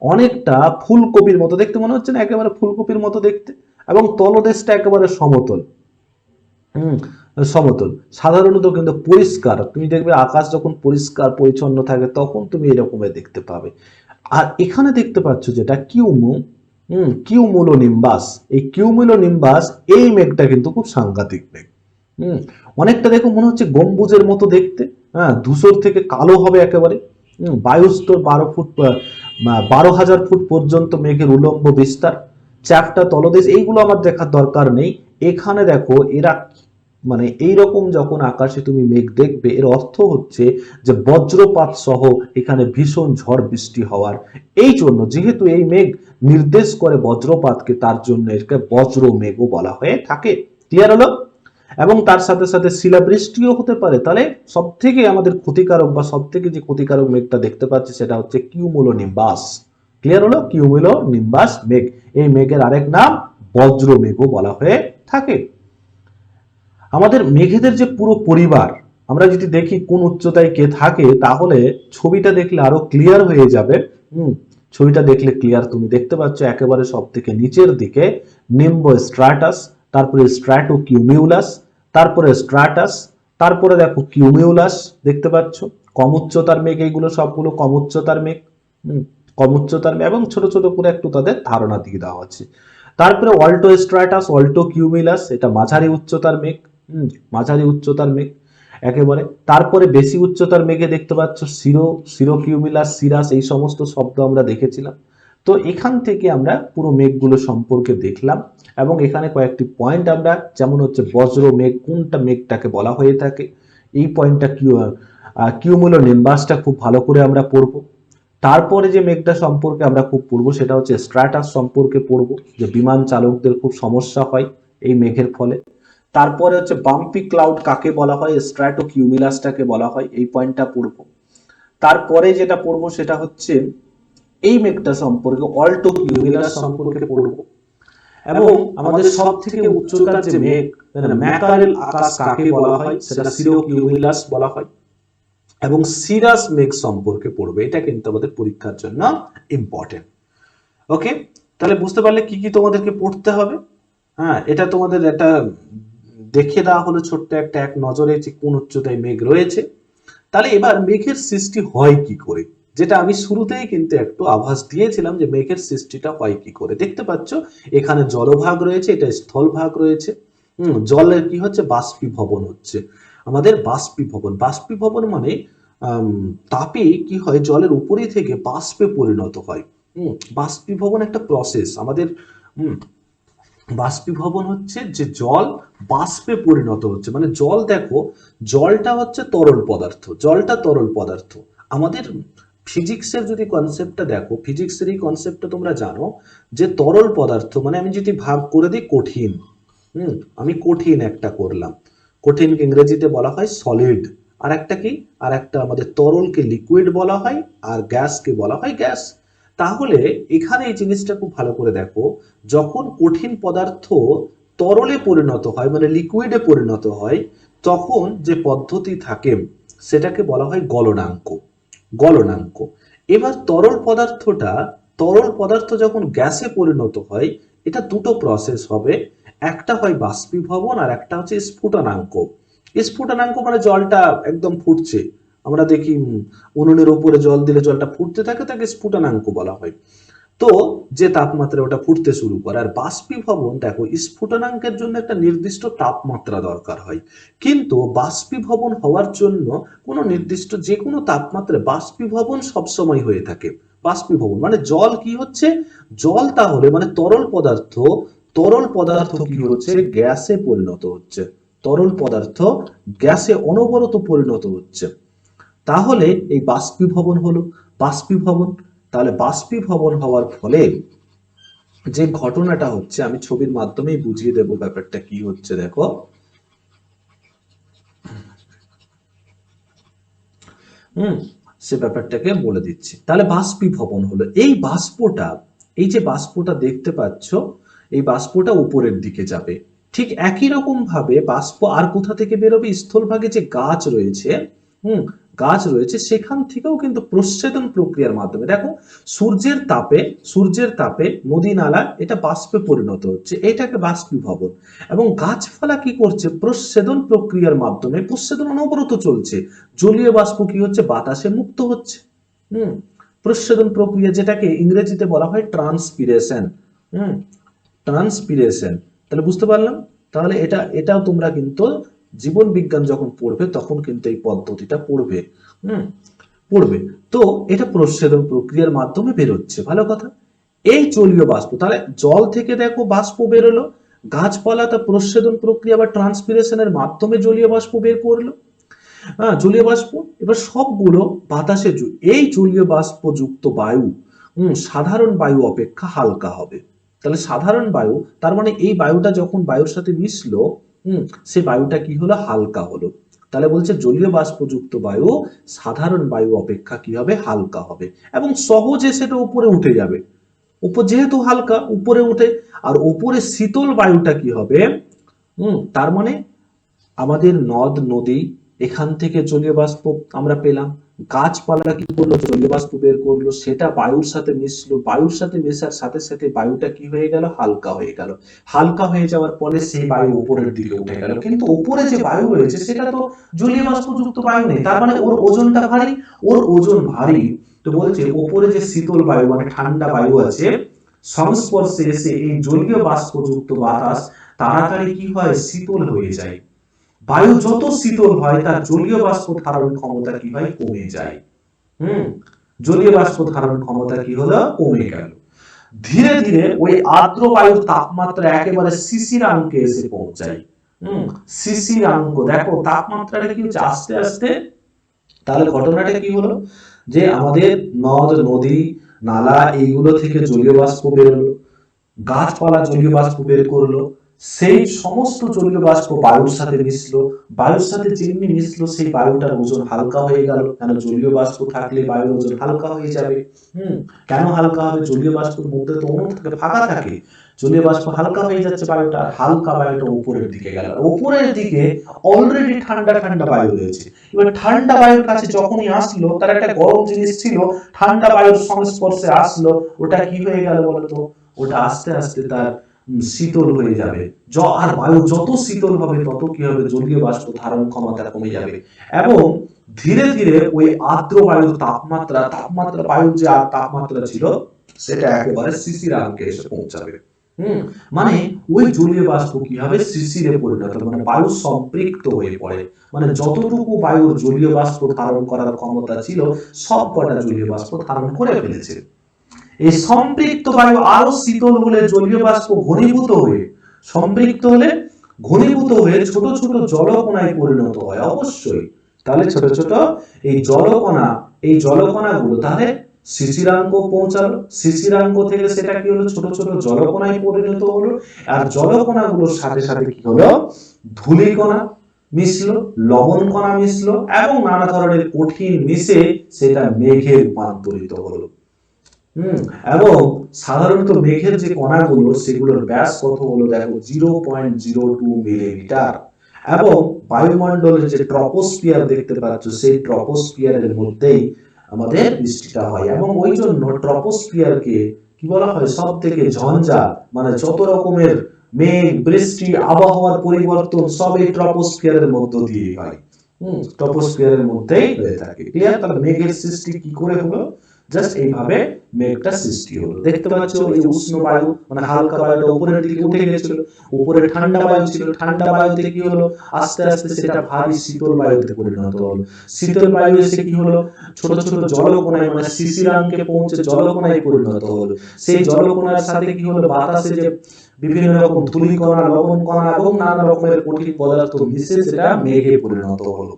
অনেকটা ফুলকপির মতো দেখতে মনে হচ্ছে না, একেবারে ফুলকপির মতো দেখতে। এবং তলদেশটা একেবারে সমতল, সমতল। সাধারণত কিন্তু পরিষ্কার, তুমি দেখবে আকাশ যখন পরিষ্কার পরিচ্ছন্ন থাকে তখন তুমি এরকমের দেখতে পাবে। আর এখানে দেখতে পাচ্ছ যেটা কিউমুলোনিম্বাস। এই কিউমুলোনিম্বাস এই মেঘটা কিন্তু খুব সাংঘাতিক মেঘ। অনেকটা দেখো মনে হচ্ছে গম্বুজের মতো দেখতে, হ্যাঁ, ধূসর থেকে কালো হবে একেবারে। বায়ুস্তর 12 ফুট, 12,000 ফুট পর্যন্ত মেঘের উলম্ব বিস্তার, চ্যাপ্টা তলদেশ, এইগুলো আমার দেখার দরকার নেই। এখানে দেখো এরা মানে এইরকম যখন আকাশে তুমি মেঘ দেখবে, এর অর্থ হচ্ছে যে বজ্রপাত সহ এখানে ভীষণ ঝড় বৃষ্টি হওয়ার। এই জন্য যেহেতু এই মেঘ নির্দেশ করে বজ্রপাতকে, তার জন্য একে বজ্র মেঘও বলা হয়ে থাকে। ক্লিয়ার হলো? এবং তার সাথে সাথে শিলাবৃষ্টিও হতে পারে। তাহলে সব থেকে আমাদের ক্ষতিকারক, বা সব থেকে যে ক্ষতিকারক মেঘটা দেখতে পাচ্ছি সেটা হচ্ছে কিউমুলোনিম্বাস। ক্লিয়ার হলো? কিউমুলোনিম্বাস মেঘ, এই মেঘের আরেক নাম বজ্র মেঘও বলা হয়ে থাকে। আমাদের মেঘেদের যে পুরো পরিবার, আমরা যদি দেখি কোন উচ্চতায় কে থাকে, তাহলে ছবিটা দেখলে আরো ক্লিয়ার হয়ে যাবে। ছবিটা দেখলে ক্লিয়ার, তুমি দেখতে পাচ্ছ একেবারে সব থেকে নিচের দিকে নিম্বো স্ট্র্যাটাস, তারপরে স্ট্র্যাটোকিউমিউলাস, তারপরে স্ট্র্যাটাস, তারপরে দেখো কিউমিউলাস দেখতে পাচ্ছ। কম উচ্চতার মেঘ, এইগুলো সবগুলো কম উচ্চতার মেঘ, কম উচ্চতার মেঘ, এবং ছোট ছোট করে একটু তাদের ধারণা দিয়ে দেওয়া আছে। তারপরে অল্টো স্ট্র্যাটাস, অল্টো কিউমিউলাস, এটা মাঝারি উচ্চতার মেঘ, মাঝারি উচ্চতার মেঘ একেবারে। তারপরে বেশি উচ্চতার মেঘে দেখতে পাচ্ছ সিরোকিউমিলাস, সিরাস, এই সমস্ত শব্দ আমরা দেখেছিলাম। তো এখান থেকে আমরা পুরো মেঘগুলো সম্পর্কে দেখলাম, এবং এখানে কয়েকটি পয়েন্ট আমরা, যেমন হচ্ছে বজ্র মেঘ কোনটা মেঘটাকে বলা হয়ে থাকে, এই পয়েন্টটা কিউমুলোনিম্বাসটা খুব ভালো করে আমরা পড়বো। তারপরে যে মেঘটা সম্পর্কে আমরা খুব পড়বো সেটা হচ্ছে স্ট্র্যাটাস সম্পর্কে পড়বো, যে বিমান চালকদের খুব সমস্যা হয় এই মেঘের ফলে। তারপরে হচ্ছে বাম্পি ক্লাউড কাকে বলা হয়, স্ট্র্যাটোকিউমিলাসটাকে বলা হয়, এই পয়েন্টটা পড়বো। তারপরে যেটা পড়বো সেটা হচ্ছে এই মেঘটা সম্পর্কে, অল্টো কিউমুলাস সম্পর্কে পড়বো। এবং আমাদের সব থেকে উচ্চতার যে মেঘ, ম্যাকারেল আকাশ কাকে বলা হয়, সেটা সিরো কিউমুলাস বলা হয়। এবং সিরাস মেঘ সম্পর্কে পড়বে, এটা কিন্তু আমাদের পরীক্ষার জন্য ইম্পর্টেন্ট। ওকে, তাহলে বুঝতে পারলে কি কি তোমাদেরকে পড়তে হবে। হ্যাঁ, এটা তোমাদের একটা দেখে দেওয়া হলো ছোট্ট একটা এক নজরে যে কোন উচ্চতায় মেঘ রয়েছে। তাহলে এবার মেঘের সৃষ্টি হয় কি করে, যেটা আমি শুরুতেই কিন্তু একটু আভাস দিয়েছিলাম যে মেঘের সৃষ্টিটা হয় কি করে। দেখতে পাচ্ছ এখানে জলভাগ রয়েছে, এটা স্থলভাগ রয়েছে। জলের কি হচ্ছে, বাষ্পীভবন হচ্ছে। আমাদের বাষ্পীভবন মানে তাপে কি হয়, জলের উপরে থেকে বাষ্পে পরিণত হয়। বাষ্পীভবন একটা প্রসেস আমাদের। বাষ্পীভবন হচ্ছে যে জল বাষ্পে পরিণত হচ্ছে, মানে জল, দেখো জলটা হচ্ছে তরল পদার্থ, জলটা তরল পদার্থ। আমাদের ফিজিক্সের যদি কনসেপ্টটা দেখো, ফিজিক্সের এই কনসেপ্টটা তোমরা জানো যে তরল পদার্থ মানে আমি যদি ভাগ করে দিই কঠিন, আমি কঠিন একটা করলাম, কঠিনকে ইংরেজিতে বলা হয় সলিড। আর একটা কি, আর একটা আমাদের তরলকে লিকুইড বলা হয়, আর গ্যাসকে বলা হয় গ্যাস। তাহলে এখানে এই জিনিসটা খুব ভালো করে দেখো, যখন কঠিন পদার্থ তরলে পরিণত হয় মানে লিকুইডে পরিণত হয়, তখন যে পদ্ধতি থাকে সেটাকে বলা হয় গলনাঙ্ক। গলনাঙ্ক। এবার তরল পদার্থ যখন গ্যাসে পরিণত হয়, এটা দুটো প্রসেস হবে, একটা হয় বাষ্পীভবন আর একটা হচ্ছে স্ফুটনাঙ্ক। স্ফুটনাঙ্ক মানে জলটা একদম ফুটছে, আমরা দেখি উনুনের উপরে জল দিলে জলটা ফুটতে থাকে, তাকে স্ফুটনাঙ্ক বলা হয়। তো যে তাপমাত্রা ওটা ফুটতে শুরু করে। আর বাষ্পীভবন দেখো, স্ফুটনাঙ্কের জন্য একটা নির্দিষ্ট তাপমাত্রা দরকার হয়, কিন্তু বাষ্পীভবন হওয়ার জন্য কোনো নির্দিষ্ট যে কোনো তাপমাত্রায় বাষ্পীভবন সবসময় হয়ে থাকে। বাষ্পীভবন মানে জল কি হচ্ছে, জল তাহলে মানে তরল পদার্থ কি হচ্ছে, গ্যাসে পরিণত হচ্ছে। তরল পদার্থ গ্যাসে অনবরত পরিণত হচ্ছে। তাহলে এই বাষ্পীভবন হলো। বাষ্পীভবন, তাহলে বাষ্পীভবন হওয়ার ফলে যে ঘটনাটা হচ্ছে, আমি ছবির মাধ্যমেই বুঝিয়ে দেব ব্যাপারটা কি হচ্ছে। দেখো সে ব্যাপারটাকে বলে দিচ্ছি। তাহলে বাষ্পীভবন হলো এই বাষ্পটা, এই যে বাষ্পটা দেখতে পাচ্ছ, এই বাষ্পটা উপরের দিকে যাবে। ঠিক একই রকম ভাবে বাষ্প আর কোথা থেকে বেরোবে, স্থলভাগে যে গাছ রয়েছে সেখান থেকেও কিন্তু প্রচ্ছেদন প্রক্রিয়ার মাধ্যমে, দেখো সূর্যের তাপে নদী নালা এটা বাষ্পে পরিণত হচ্ছে, এটাকে বাষ্পীভবন। এবং গাছপালা কি করছে, প্রচ্ছেদন প্রক্রিয়ার মাধ্যমে, প্রচ্ছেদন অনবরত চলছে, জলীয় বাষ্প কি হচ্ছে, বাতাসে মুক্ত হচ্ছে। প্রচ্ছেদন প্রক্রিয়া, যেটাকে ইংরেজিতে বলা হয় ট্রান্সপিরেশন। ট্রান্সপিরেশন, তাহলে বুঝতে পারলাম। তাহলে এটাও তোমরা কিন্তু জীবন বিজ্ঞান যখন পড়বে তখন কিন্তু এই পদ্ধতিটা পড়বে। তো এটা প্রচ্ছেদন প্রক্রিয়ার মাধ্যমে বেরোচ্ছে, ভালো কথা। এই জলীয় বাষ্প, তাহলে জল থেকে দেখো বাষ্প বেরোলো, গাছপালা তা প্রচ্ছেদন প্রক্রিয়া বা ট্রান্সপিরেশনের মাধ্যমে জলীয় বাষ্প বের করলো। জলীয় বাষ্প এবার সবগুলো বাতাসে, এই জলীয় বাষ্প যুক্ত বায়ু সাধারণ বায়ু অপেক্ষা হালকা হবে। তাহলে সাধারণ বায়ু, তার মানে এই বায়ুটা যখন বায়ুর সাথে মিশলো, সে বায়ুটা কি হলো, হালকা হলো। তাহলে বলছে জলীয় বাষ্পযুক্ত বায়ু সাধারণ বায়ু অপেক্ষা কি হবে, হালকা হবে, এবং সহজে সেটা উপরে উঠে যাবে। যেহেতু হালকা উপরে উঠে, আর উপরে শীতল বায়ুটা কি হবে, তার মানে আমাদের নদ নদী এখান থেকে জলীয় বাষ্প আমরা পেলাম, গাছপালা কি করলো, জলীয় বাষ্প বের করলো, সেটা বায়ুর সাথে মিশলো, বায়ুর সাথে মেশার সাথে সাথে বায়ুটা কি হয়ে গেল, হালকা হয়ে গেল। হালকা হয়ে যাওয়ার ফলে সেই বায়ু উপরের দিকে উঠে গেল, কিন্তু উপরে যে বায়ু রয়েছে সেটা তো জলীয় বাষ্পযুক্ত বায়ু নেই, তার মানে ওর ওজনটা ভারী, ওর ওজন ভারী। তো বলছে উপরে যে শীতল বায়ু মানে ঠান্ডা বায়ু আছে, সংস্পর্শে এসে এই জলীয় বাষ্পযুক্ত বাতাস তাড়াতাড়ি কি হয়, শীতল হয়ে যায়। বায়ু যত শীতল হয় তার জলীয় বাষ্প ধারণ ক্ষমতা কি হয়, কমে যায়। জলীয় বাষ্প ধারণ ক্ষমতা কি হলো, কমে গেল। ধীরে ধীরে ওই আর্দ্র বায়ুর তাপমাত্রা একেবারে শিশিরাঙ্কে এসে পৌঁছায়। শিশিরাঙ্ক, দেখো তাপমাত্রাটা কি হচ্ছে, আস্তে আস্তে। তাহলে ঘটনাটা কি হলো, যে আমাদের নদ নদী নালা এইগুলো থেকে জলীয় বাষ্প বেরোলো, গাছপালা জলীয় বাষ্প বের করলো, সেই সমস্ত জলীয় বাষ্প বায়ুর সাথে মিশলো, বায়ুর সাথে যেমনি মিশলো সেই বায়ুটার ওজন হালকা হয়ে গেল, কেন জলীয় বাষ্প থাকলে বায়ুর ওজন হালকা হয়ে যাবে। কেন হালকা হবে? জলীয় বাষ্পের মধ্যে তো অণু থাকে, ফাঁকা থাকে, জলীয় বাষ্প হালকা হয়ে যাচ্ছে, বায়ুটা হালকা, বায়ুটা উপরের দিকে গেল, উপরের দিকে অলরেডি ঠান্ডা ঠান্ডা বায়ু রয়েছে। এবার ঠান্ডা বায়ুর কাছে যখনই আসলো, তার একটা গরম জিনিস ছিল, ঠান্ডা বায়ুর সংস্পর্শে আসলো, ওটা কি হয়ে গেল বলতো? ওটা আস্তে আস্তে তার শীতল হয়ে যাবে। আর বায়ু যত শীতল হবে তত কি হবে? জলীয় বাষ্প ধারণ ক্ষমতা কমে যাবে এবং ধীরে ধীরে ওই আর্দ্র বায়ুর তাপমাত্রা বায়ুর যে তাপমাত্রা ছিল সেটা একেবারে শিশিরাঙ্কে এসে পৌঁছাবে। মানে ওই জলীয় বাষ্প কি হবে? শিশিরে পরিণত, মানে বায়ু সম্পৃক্ত হয়ে পড়ে, মানে যতটুকু বায়ুর জলীয় বাষ্প ধারণ করার ক্ষমতা ছিল সব কটা জলীয় বাষ্প ধারণ করে ফেলেছে। এই সম্পৃক্ত বায়ু আরো শীতল হলে জলীয় বাষ্প ঘনীভূত হয়ে, সম্পৃক্ত হলে ঘনীভূত হয়ে ছোট ছোট জলকণায় পরিণত হয় অবশ্যই। তাহলে ছোট ছোট এই জলকণাগুলো তাহলে শিশিরাঙ্ক পৌঁছালো, শিশিরাঙ্ক থেকে সেটা কি হলো? ছোট ছোট জলকণায় পরিণত হলো, আর জলকণাগুলোর সাথে সাথে কি হলো? ধূলিকণা মিশলো, লবণ কণা মিশলো এবং নানা ধরনের কঠিন মিশে সেটা মেঘে রূপান্তরিত হলো। এবং সাধারণত মেঘের যে কণাগুলো সেগুলোর ব্যাস কত হলো? দেখো 0.02 মিলিমিটার। এবং বায়ুমণ্ডলের যে ট্রপোস্ফিয়ার দেখতে পাচ্ছ, সেই ট্রপোস্ফিয়ারের মধ্যেই আমাদের বৃষ্টিটা হয় এবং ওই জন্য ট্রপোস্ফিয়ারকে কি বলা হয়? সব থেকে ঝঞ্ঝা, মানে যত রকমের মেঘ, বৃষ্টি, আবহাওয়ার পরিবর্তন সব এই ট্রপোস্ফিয়ারের মধ্য দিয়ে হয়। ট্রপোস্ফিয়ারের মধ্যেই হয়ে থাকে। ক্লিয়ার? তাহলে মেঘের সৃষ্টি কি করে হলো? জাস্ট এইভাবে মেঘটা সৃষ্টি হলো। দেখতে পাচ্ছ এই যে উষ্ণ বায়ু, মানে হালকা বায়ুটা উপরের দিকে উঠে গেছিল, উপরে ঠান্ডা বায়ু ছিল, ঠান্ডা বায়ুতে কি হলো? আস্তে আস্তে সেটা ভারী শীতল বায়ুতে পরিণত হলো। শীতল বায়ু এসে কি হলো? ছোট ছোট জলকণায়, মানে শিশিরাঙ্কে পৌঁছে জলকণায় পরিণত হলো। সেই জলকণার সাথে কি হলো? বাতাসে যে বিভিন্ন রকম ধূলিকণা, লবণ কণা এবং নানা রকমের কঠিন পদার্থ মিশে সেটা মেঘে পরিণত হলো।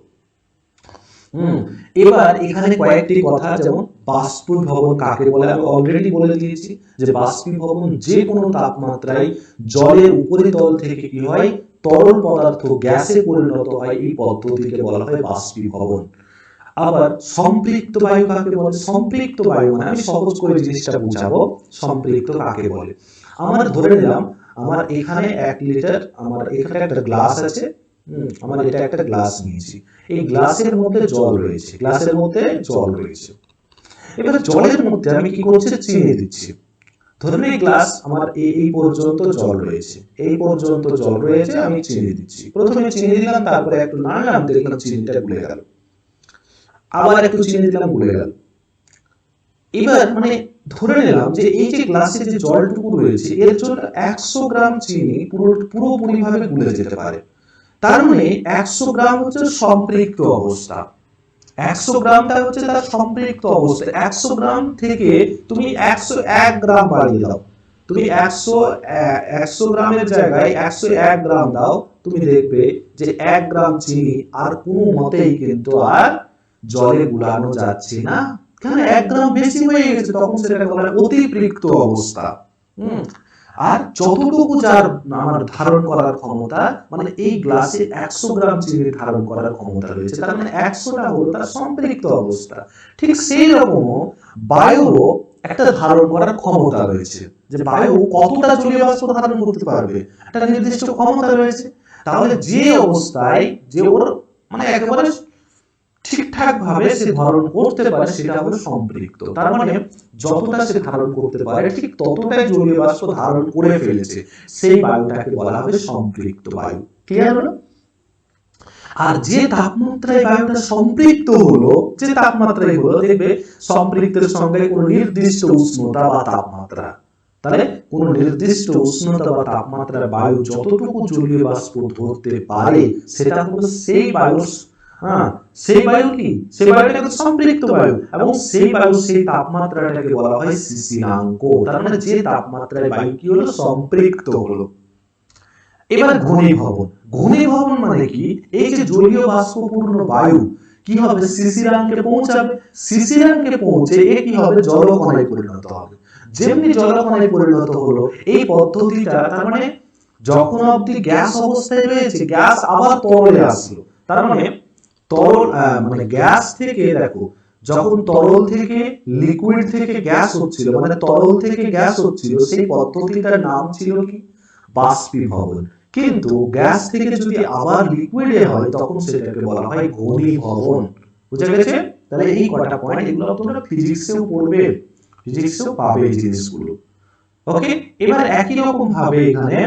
এবার এখানে কয়েকটি কথা, যেমন বাষ্পীভবন কাকে বলে আমি অলরেডি বলে দিয়েছি, যে বাষ্পীভবন যে কোনো তাপমাত্রায় জলের উপরিতল থেকে কি হয়? তরল পদার্থ গ্যাসে পরিণত হয়, এই পদ্ধতিকে বলা হয় বাষ্পীভবন। আবার সম্পৃক্ত বায়ু কাকে বলে? সম্পৃক্ত বায়ু মানে আমি সহজ করে জিনিসটা বুঝাবো, সম্পৃক্ত কাকে বলে। আমার ধরে নিলাম আমার এখানে 1 লিটার, আমার এখানে একটা গ্লাস আছে, আমার এটা একটা গ্লাস নিয়েছি, এই গ্লাসের মধ্যে জল রয়েছে, গ্লাসের মধ্যে জল রয়েছে। এবার জলের মধ্যে আমি কি করছি? চিনি দিচ্ছি। ধরুন এই গ্লাস আমার এই পর্যন্ত জল রয়েছে, এই পর্যন্ত জল রয়েছে, আমি চিনি দিচ্ছি। প্রথমে চিনি দিলাম, তারপরে একটু নাড়লাম, দেখলাম চিনিটা গুলে গেল, আবার একটু চিনি দিলাম, গুলে গেল। এবার মানে ধরে নিলাম যে এই যে গ্লাসে যে জলটুকু রয়েছে এর জন্য 100 গ্রাম চিনি পুরোপুরি ভাবে গুলে যেতে পারে। তার মানে 100 গ্রাম হচ্ছে সম্পৃক্ত অবস্থা, 100 গ্রামটা হচ্ছে তার সম্পৃক্ত অবস্থা। 100 গ্রাম থেকে তুমি 101 গ্রাম বাড়িয়ে দাও, তুমি 100 গ্রামের জায়গায় 101 গ্রাম দাও, তুমি দেখবে যে 1 গ্রাম চিনি আর কোনো মতেই কিন্তু আর জলে গুলানো যাচ্ছে না, কারণ 1 গ্রাম বেশি হয়ে গেছে, তখন সেটাকে বলা হয় অতিরিক্ত অবস্থা। আর যতটুকু যার আমার ধারণ করার ক্ষমতা, মানে এই গ্লাসে 100 গ্রাম চিনি ধারণ করার ক্ষমতা রয়েছে, তার মানে 100টা হলো তার সম্পৃক্ত অবস্থা। ঠিক সেই রকম বায়ুরও একটা ধারণ করার ক্ষমতা রয়েছে, যে বায়ু কতটা জলীয় বাষ্প ধারণ করতে পারবে একটা নির্দিষ্ট ক্ষমতা রয়েছে। তাহলে যে অবস্থায় যে ওর মানে একেবারে ঠিকঠাক ভাবে সে ধারণ করতে পারে সেটা হলো সম্পৃক্ত। তার মানে যতটা সে ধারণ করতে পারে ঠিক ততটাই জলীয় বাষ্প ধারণ করে ফেলেছে, সেই বায়ুটাকে বলা হবে সম্পৃক্ত বায়ু। ক্লিয়ার হলো? আর যে তাপমাত্রায় বায়ুটা সম্পৃক্ত হলো, যে তাপমাত্রায় হলো, দেখবে সম্পৃক্তের সঙ্গে কোনো নির্দিষ্ট উষ্ণতা বা তাপমাত্রা, তাহলে কোন নির্দিষ্ট উষ্ণতা বা তাপমাত্রার বায়ু যতটুকু জলীয় বাষ্প ধরতে পারে সেটা হলো সেই বায়ু। সেই বায়ু কি? সেই বায়ুটা কিন্তু সম্পৃক্ত বায়ু, এবং সেই বায়ু সেই তাপমাত্রাটাকে বলা হয় শিশিরাঙ্ক। তার মানে যে তাপমাত্রায় বায়ু কি হলো? সম্পৃক্ত হলো। এবার ঘনীভবন। ঘনীভবন মানে কি? এই যে জলীয় বাষ্পপূর্ণ বায়ু কি হবে? শিশিরাঙ্কে পৌঁছাবে, শিশিরাঙ্কে পৌঁছে এ কি হবে? জলকণায় পরিণত হবে। যেমনি জলকণায় পরিণত হলো, এই পদ্ধতিটা তার মানে যখন অবধি গ্যাস অবস্থায় রয়েছে গ্যাস আবার তরলে আসলো, তার মানে তরল মানে গ্যাস থেকে দেখো যখন তরল থেকে লিকুইড থেকে গ্যাস হচ্ছিল, মানে তরল থেকে গ্যাস হচ্ছিল, সেই পদ্ধতিটার নাম ছিল কি? বাষ্পীভবন। কিন্তু গ্যাস থেকে যদি আবার লিকুইডে হয় তখন সেটাকে বলা হয় ঘনীভবন। বুঝা গেছে? তাহলে এই কটা পয়েন্ট এগুলো তোমরা ফিজিক্সেও পড়বে, ফিজিক্সেও পাবে এই জিনিসগুলো। ওকে, এবার একই রকম ভাবে এখানে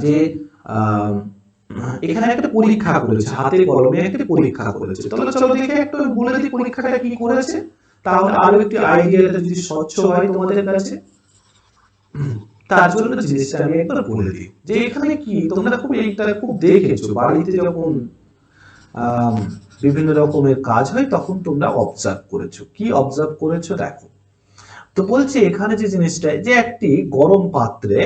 যে এখানে একটা পরীক্ষা করেছে, হাতে কলমে একটা পরীক্ষা করেছে। তাহলে চলো দেখে একটু বলে দিই পরীক্ষাটা কি করেছে, তাহলে আরো একটু আইডিয়াটা যদি স্বচ্ছ হয় তোমাদের কাছে। তার জন্য জিনিসটা আমি একবার বলে দিই যে এখানে কি তোমরা খুব এইটা খুব দেখেছো বাড়িতে যখন বিভিন্ন রকমের কাজ হয় তখন তোমরা অবজার্ভ করেছো। কি অবজার্ভ করেছো দেখো তো। বলছে এখানে যে জিনিসটা, যে একটি গরম পাত্রে,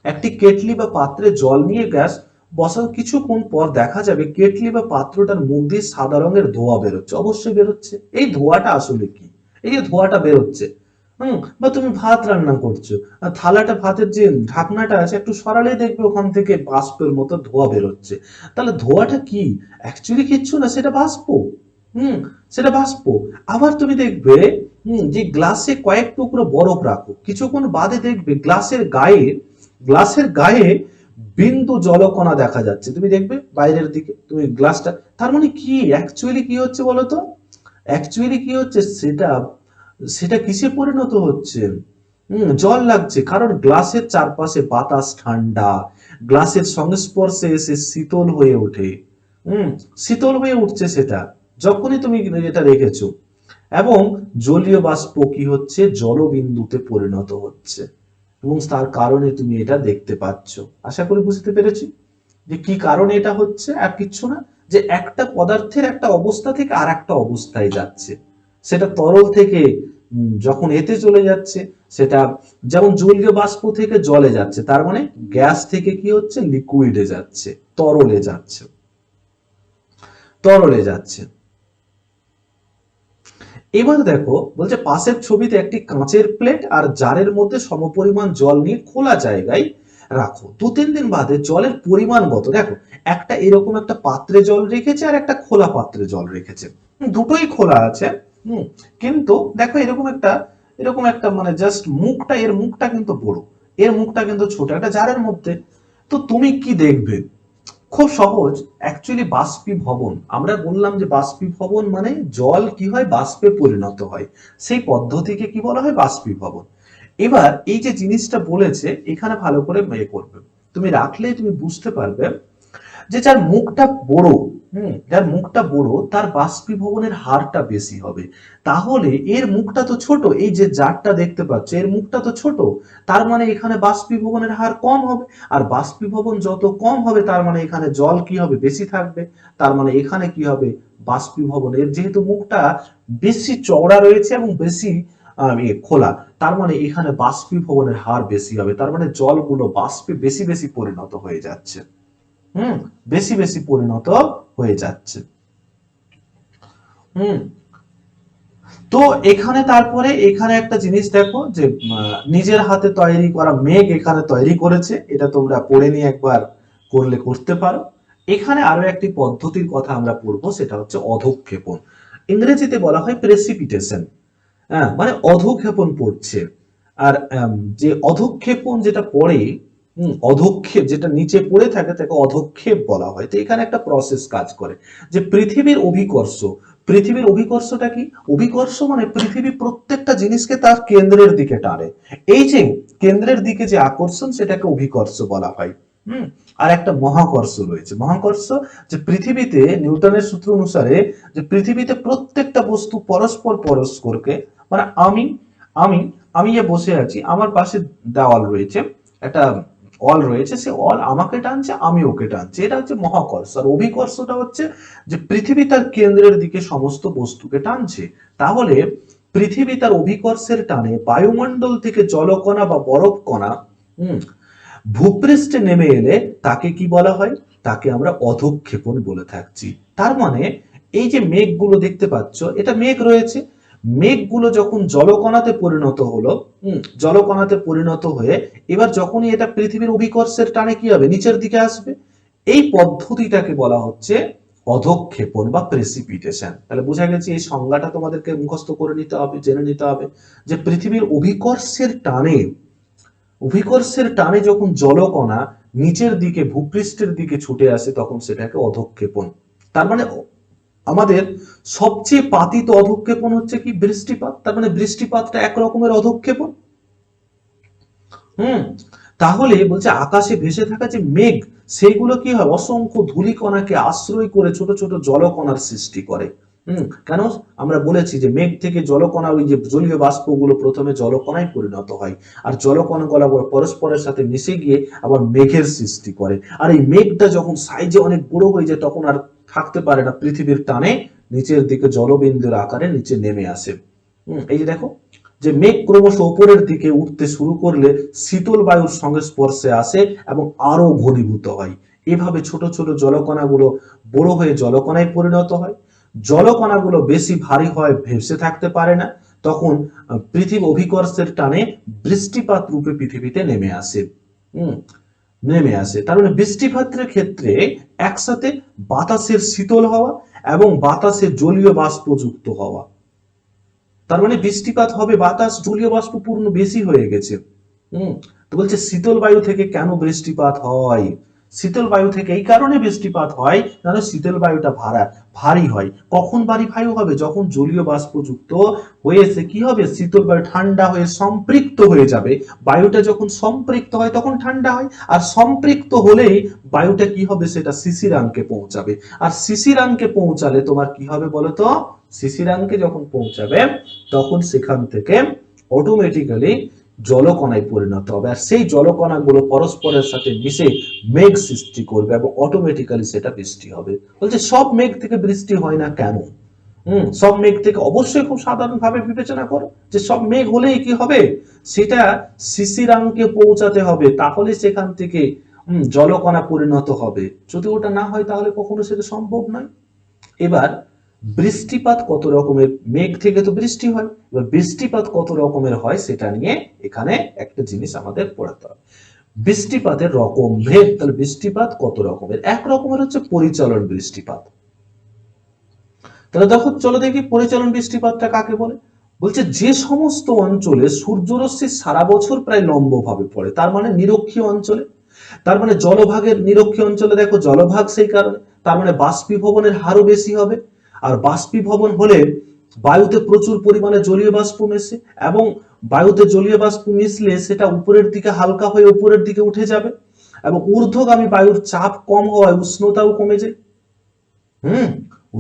একটি কেটলি বা পাত্রে জল নিয়ে গ্যাস বসার কিছুক্ষণ পর দেখা যাবে কেটলি বা পাত্রটার মুখ দিয়ে সাদা রঙের ধোঁয়া বেরোচ্ছে। অবশ্যই বেরোচ্ছে। এই ধোঁয়াটা আসলে কি? এই যে ধোঁয়াটা বেরোচ্ছে, বা তুমি ভাত রান্না করছো, আর থালাটা, ভাতের যে ঢাকনাটা আছে একটু সরালে দেখবে ওখান থেকে বাষ্পের মতো ধোঁয়া বেরোচ্ছে। তাহলে ধোঁয়াটা কি? অ্যাকচুয়ালি কিচ্ছু না, সেটা বাষ্প। হুম, সেটা বাষ্প। আবার তুমি দেখবে যে গ্লাসে কয়েক টুকরো বরফ রাখো, কিছুক্ষণ বাদে দেখবে গ্লাসের গায়ে বিন্দু জলকণা দেখা যাচ্ছে। তুমি দেখবে বাইরের দিকে তুমি গ্লাসটা, তার মানে কি অ্যাকচুয়ালি কি হচ্ছে বলতো? অ্যাকচুয়ালি কি হচ্ছে সেটা, সেটা কিসে পরিণত হচ্ছে? জল লাগছে, কারণ গ্লাসের চারপাশে বাতাস ঠান্ডা, গ্লাসের সংস্পর্শে এসে শীতল হয়ে ওঠে। শীতল হয়ে উঠছে সেটা যখনই তুমি এটা রেখেছো, এবং জলীয় বাষ্প কি হচ্ছে? জলবিন্দুতে পরিণত হচ্ছে, এবং তার কারণে তুমি এটা দেখতে পাচ্ছ। আশা করি বুঝতে পেরেছি যে কি কারণে এটা হচ্ছে। আর কিচ্ছু না, যে একটা পদার্থের একটা অবস্থা থেকে আর একটা অবস্থায় যাচ্ছে, সেটা তরল থেকে যখন এতে চলে যাচ্ছে, সেটা যেমন জলীয় বাষ্প থেকে জলে যাচ্ছে, তার মানে গ্যাস থেকে কি হচ্ছে? লিকুইডে যাচ্ছে, তরলে যাচ্ছে, তরলে যাচ্ছে। এবার দেখো বলছে পাশের ছবিতে একটি কাঁচের প্লেট আর জারের মধ্যে সমপরিমাণ জল নিয়ে খোলা জায়গায় রাখো। 2-3 দিন বাদে জলের পরিমাণ কত? দেখো একটা এরকম একটা পাত্রে জল রেখেছে আর একটা খোলা পাত্রে জল রেখেছে, দুটোই খোলা আছে। কিন্তু দেখো এরকম একটা মানে জাস্ট মুখটা, এর মুখটা কিন্তু বড়, এর মুখটা কিন্তু ছোট, একটা জারের মধ্যে। তো তুমি কি দেখবে? খুব সহজ, অ্যাকচুয়ালি বাষ্পীভবন। আমরা বললাম যে বাষ্পীভবন মানে জল কি হয়? বাষ্পে পরিণত হয়, সেই পদ্ধতিকে কি বলা হয়? বাষ্পীভবন। এবার এই যে জিনিসটা বলেছে এখানে ভালো করে করবে, তুমি রাখলে তুমি বুঝতে পারবে যে যার মুখটা বড়, যার মুখটা বড় তার বাষ্পীভবনের হারটা বেশি হবে। তাহলে এর মুখটা তো ছোট, এই যে জারটা দেখতে পাচ্ছ এর মুখটা তো ছোট, তার মানে এখানে বাষ্পীভবনের হার কম হবে। আর বাষ্পীভবন যত কম হবে তার মানে এখানে জল কি হবে? বেশি থাকবে। তার মানে এখানে কি হবে? বাষ্পীভবনের, যেহেতু মুখটা বেশি চওড়া রয়েছে এবং বেশি খোলা, তার মানে এখানে বাষ্পীভবনের হার বেশি হবে। তার মানে জলগুলো বাষ্পে বেশি বেশি পরিণত হয়ে যাচ্ছে। বেশি বেশি পরিণত হয়ে যাচ্ছে। হুম, তো এখানে তারপরে এখানে একটা জিনিস দেখো যে নিজের হাতে তৈরি করা মেঘ এখানে তৈরি করেছে, এটা তোমরা পড়ে নিয়ে একবার করলে করতে পারো। এখানে আরো একটি পদ্ধতির কথা আমরা পড়বো, সেটা হচ্ছে অধঃক্ষেপণ। ইংরেজিতে বলা হয় প্রেসিপিটেশন। হ্যাঁ, মানে অধঃক্ষেপণ পড়ছে। আর যে অধঃক্ষেপণ যেটা পড়ে, অধঃক্ষেপ যেটা নিচে পড়ে থাকে তাকে অধঃক্ষেপ বলা হয়। তো এখানে একটা প্রসেস কাজ করে যে পৃথিবীর অভিকর্ষ। পৃথিবীর অভিকর্ষটা কি? অভিকর্ষ মানে পৃথিবী প্রত্যেকটা জিনিসকে তার কেন্দ্রের দিকে টানে। এই যে কেন্দ্রের দিকে যে আকর্ষণ সেটাকে অভিকর্ষ বলা হয়। আর একটা মহাকর্ষ রয়েছে। মহাকর্ষ যে পৃথিবীতে নিউটনের সূত্র অনুসারে যে পৃথিবীতে প্রত্যেকটা বস্তু পরস্পর পরস্পরকে, মানে আমি আমি আমি যে বসে আছি, আমার পাশে দেওয়াল রয়েছে, একটা অল রয়েছে, সে অল আমাকে টানছে, আমি ওকে টানছি, এটা হচ্ছে মহাকর্ষ। আর অভিকর্ষটা হচ্ছে যে পৃথিবী তার কেন্দ্রের দিকে সমস্ত বস্তুকে টানছে। তাহলে পৃথিবী তার অভিকর্ষের টানে বায়ুমণ্ডল থেকে জলকণা বা বরফ কণা ভূপৃষ্ঠে নেমে এলে তাকে কি বলা হয়? তাকে আমরা অধঃক্ষেপণ বলে থাকছি। তার মানে এই যে মেঘগুলো দেখতে পাচ্ছ, এটা মেঘ রয়েছে, মেঘগুলো যখন জলকণাতে পরিণত হলো, জলকণাতে পরিণত হয়ে এবার যখনই এটা পৃথিবীর অভিকর্ষের টানে কি হবে, নিচের দিকে আসবে। এই পদ্ধতিটাকে বলা হচ্ছে অধঃক্ষেপণ বা প্রেসিপিটেশন। তাহলে বোঝা গেছে, এই সংজ্ঞাটা তোমাদেরকে মুখস্থ করে নিতে হবে, জেনে নিতে হবে যে পৃথিবীর অভিকর্ষের টানে যখন জলকণা নিচের দিকে ভূপৃষ্ঠের দিকে ছুটে আসে তখন সেটাকে অধঃক্ষেপণ। তার মানে আমাদের সবচেয়ে পাতিত অধঃক্ষেপণ হচ্ছে কি, বৃষ্টিপাত। তার মানে বৃষ্টিপাতটা এক রকমের অধঃক্ষেপণ। তাহলে বলছে আকাশে ভেসে থাকা যে মেঘ, সেগুলো কি হয়, অসংখ্য ধূলিকণাকে আশ্রয় করে ছোট ছোট জলকণার সৃষ্টি করে। কেন, আমরা বলেছি যে মেঘ থেকে জলকণা, ওই যে জলীয় বাষ্পগুলো প্রথমে জলকণায় পরিণত হয়, আর জলকণাগুলো পরস্পরের সাথে মিশে গিয়ে আবার মেঘের সৃষ্টি করে। আর এই মেঘটা যখন সাইজে অনেক বড় হয়ে যায় তখন আর থাকতে পারে না, পৃথিবীর টানে নিচের দিকে জলবিন্দুর আকারে নিচে নেমে আসে। এই যে দেখো, যে মেঘ ক্রমশ উপরের দিকে উঠতে শুরু করলে শীতল বায়ুর সংস্পর্শে আসে এবং আরো ঘনীভূত হয়। এভাবে ছোট ছোট জলকণাগুলো বড় হয়ে জলকণায় পরিণত হয়। জলকণাগুলো বেশি ভারী হয়, ভেসে থাকতে পারে না, তখন পৃথিবী অভিকর্ষের টানে বৃষ্টিপাত রূপে পৃথিবীতে নেমে আসে। তার মানে বৃষ্টিপাতের ক্ষেত্রে একসাথে বাতাসের শীতল হওয়া এবং বাতাসের জলীয় বাষ্পযুক্ত হওয়া। তার মানে বৃষ্টিপাত হবে, বাতাস জলীয় বাষ্প পূর্ণ বেশি হয়ে গেছে। তো বলছে শীতল বায়ু থেকে কেন বৃষ্টিপাত হয়? শীতল বায়ু থেকে এই কারণে বৃষ্টিপাত হয়, কারণ শীতল বায়ুটা ভারী হয়। কখন ভারী বায়ু হবে? যখন জলীয় বাষ্পযুক্ত হয়েছে কি হবে, শীতল বায়ু ঠান্ডা হয়ে সম্পৃক্ত হয়ে যাবে। বায়ুটা যখন সম্পৃক্ত হয় তখন ঠান্ডা হয়, আর সম্পৃক্ত হলেই বায়ুটা কি হবে, সেটা শিশিরাঙ্কে পৌঁছাবে। আর শিশিরাঙ্কে পৌঁছালে তোমার কি হবে বলতো, শিশিরাঙ্কে যখন পৌঁছাবে তখন সেখান থেকে অটোমেটিক্যালি জলকণায় পরিণত হবে, আর সেই জলকণাগুলো পরস্পরের সাথে মিশে মেঘ সৃষ্টি করবে এবং অটোমেটিক্যালি সেটা বৃষ্টি হবে। বলছে সব মেঘ থেকে বৃষ্টি হয় না কেন? সব মেঘ থেকে অবশ্যই খুব সাধারণ ভাবে বিবেচনা করো যে সব মেঘ হলেই কি হবে, সেটা শিশিরাঙ্কে পৌঁছাতে হবে, তাহলে সেখান থেকে জলকণা পরিণত হবে। যদি ওটা না হয় তাহলে কখনো সেটা সম্ভব নয়। এবার বৃষ্টিপাত কত রকমের, মেঘ থেকে তো বৃষ্টি হয়, এবার বৃষ্টিপাত কত রকমের হয় সেটা নিয়ে এখানে একটা জিনিস আমাদের পড়াতে হবে। বৃষ্টিপাতের রকম ভেদ। তাহলে বৃষ্টিপাত কত রকমের? এক রকমের হচ্ছে পরিচলন বৃষ্টিপাত। তাহলে দেখো, চলো দেখি পরিচলন বৃষ্টিপাতটা কাকে বলে। বলছে যে সমস্ত অঞ্চলে সূর্যরশ্মি সারা বছর প্রায় লম্বভাবে পড়ে, তার মানে নিরক্ষীয় অঞ্চলে। তার মানে জলভাগের নিরক্ষীয় অঞ্চলে দেখো জলভাগ, সেই কারণে তার মানে বাষ্পীভবনের হারও বেশি হবে। আর বাষ্পীভবন হলে বায়ুতে প্রচুর পরিমাণে জলীয় বাষ্প মেশে, এবং বায়ুতে জলীয় বাষ্প মিশলে সেটা উপরের দিকে হালকা হয়ে উপরের দিকে উঠে যাবে, এবং ঊর্ধ্বগামী বায়ুর চাপ কম হওয়ায় উষ্ণতাও কমে যায়।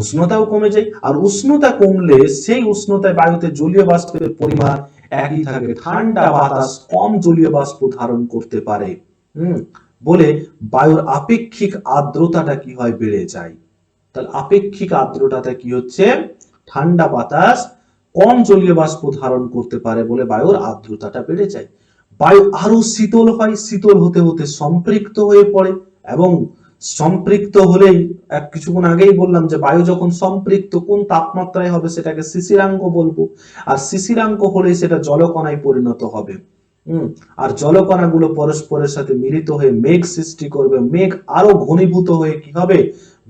উষ্ণতাও কমে যায়, আর উষ্ণতা কমলে সেই উষ্ণতায় বায়ুতে জলীয় বাষ্পের পরিমাণ একই থাকে, ঠান্ডা বাতাস কম জলীয় বাষ্প ধারণ করতে পারে বলে বায়ুর আপেক্ষিক আর্দ্রতাটা কি হয়, বেড়ে যায়। তাহলে আপেক্ষিক আর্দ্রতাটা কি হচ্ছে, ঠান্ডা বাতাস কম জলীয় বাষ্প ধারণ করতে পারে বলে বায়ুর আর্দ্রতাটা বেড়ে যায়। বায়ু আরো শীতল হয়, শীতল হতে হতে সম্পৃক্ত হয়ে পড়ে, এবং সম্পৃক্ত হলেই কিছুক্ষণ আগেই বললাম যে বায়ু যখন সম্পৃক্ত কোন তাপমাত্রায় হবে সেটাকে শিশিরাঙ্ক বলবো, আর শিশিরাঙ্ক হলেই সেটা জলকণায় পরিণত হবে। আর জলকণাগুলো পরস্পরের সাথে মিলিত হয়ে মেঘ সৃষ্টি করবে, মেঘ আরো ঘনীভূত হয়ে কি হবে,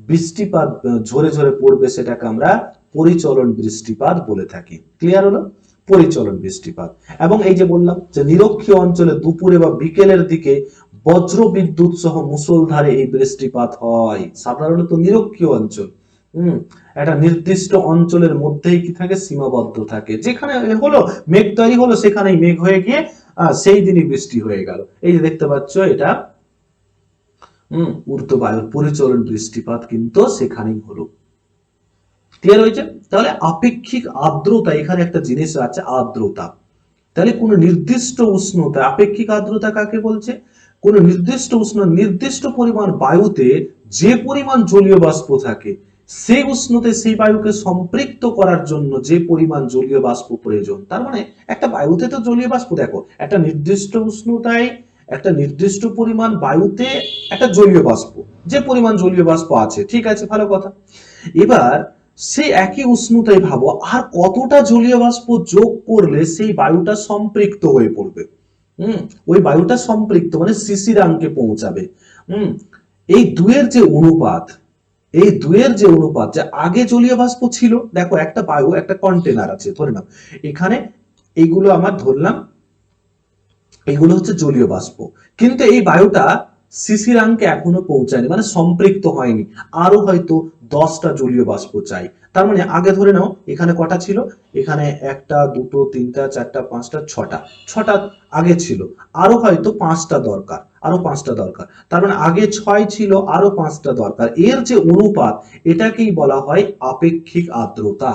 বৃষ্টিপাত ঝরে ঝরে পড়বে, সেটাকে আমরা পরিচলন বৃষ্টিপাত বলে থাকি। ক্লিয়ার হলো? পরিচলন বৃষ্টিপাত। এবং এই যে বললাম যে নিরক্ষীয় অঞ্চলে দুপুরে বা বিকেলের দিকে বজ্র বিদ্যুৎ সহ মুষলধারে এই বৃষ্টিপাত হয়। সাধারণত নিরক্ষীয় অঞ্চল একটা নির্দিষ্ট অঞ্চলের মধ্যেই কি থাকে, সীমাবদ্ধ থাকে, যেখানে হলো মেঘ তৈরি হলো সেখানেই মেঘ হয়ে গিয়ে সেই দিনই বৃষ্টি হয়ে গেল। এই যে দেখতে পাচ্ছ, এটা ঊর্ধ্ব বায়ুর পরিচলন বৃষ্টিপাত কিন্তু সেখানেই হলো। ক্লিয়ার হয়েছে? তাহলে আপেক্ষিক আর্দ্রতা, এখানে একটা জিনিস আছে আর্দ্রতা। তাহলে কোন নির্দিষ্ট উষ্ণতা, আপেক্ষিক আর্দ্রতা কাকে বলছে, কোন নির্দিষ্ট নির্দিষ্ট পরিমাণ বায়ুতে যে পরিমাণ জলীয় বাষ্প থাকে, সেই উষ্ণতায় সেই বায়ুকে সম্পৃক্ত করার জন্য যে পরিমাণ জলীয় বাষ্প প্রয়োজন। তার মানে একটা বায়ুতে তো জলীয় বাষ্প, দেখো একটা নির্দিষ্ট উষ্ণতায় একটা নির্দিষ্ট পরিমাণ বায়ুতে একটা জলীয় বাষ্প, যে পরিমাণ জলীয় বাষ্প আছে, ঠিক আছে, ভালো কথা। এবার সেই একই উষ্ণতায় ভাবো আর কতটা জলীয় বাষ্প যোগ করলে সেই বায়ুটা সম্পৃক্ত হয়ে পড়বে। ওই বায়ুটা সম্পৃক্ত মানে শিশিরাঙ্কে পৌঁছাবে। এই দুয়ের যে অনুপাত, এই দুয়ের যে অনুপাত, যে আগে জলীয় বাষ্প ছিল, দেখো একটা বায়ু একটা কন্টেনার আছে ধরে নাও, এখানে এইগুলো আমার ধরলাম, এগুলো হচ্ছে জলীয় বাষ্প, কিন্তু এই বায়ুটা শিশিরাঙ্কে এখনো পৌঁছায়নি, মানে সম্পৃক্ত হয়নি, আরো হয়তো 10টা জলীয় বাষ্প চাই। তার মানে আগে ধরে নাও এখানে কটা ছিল, এখানে 1টা 2টো 3টা 4টা 5টা 6টা, 6টা আগে ছিল, আরো হয়তো 5টা দরকার, আরো 5টা দরকার। তার মানে আগে 6 ছিল, আরো 5টা দরকার। এর যে অনুপাত, এটাকেই বলা হয় আপেক্ষিক আর্দ্রতা।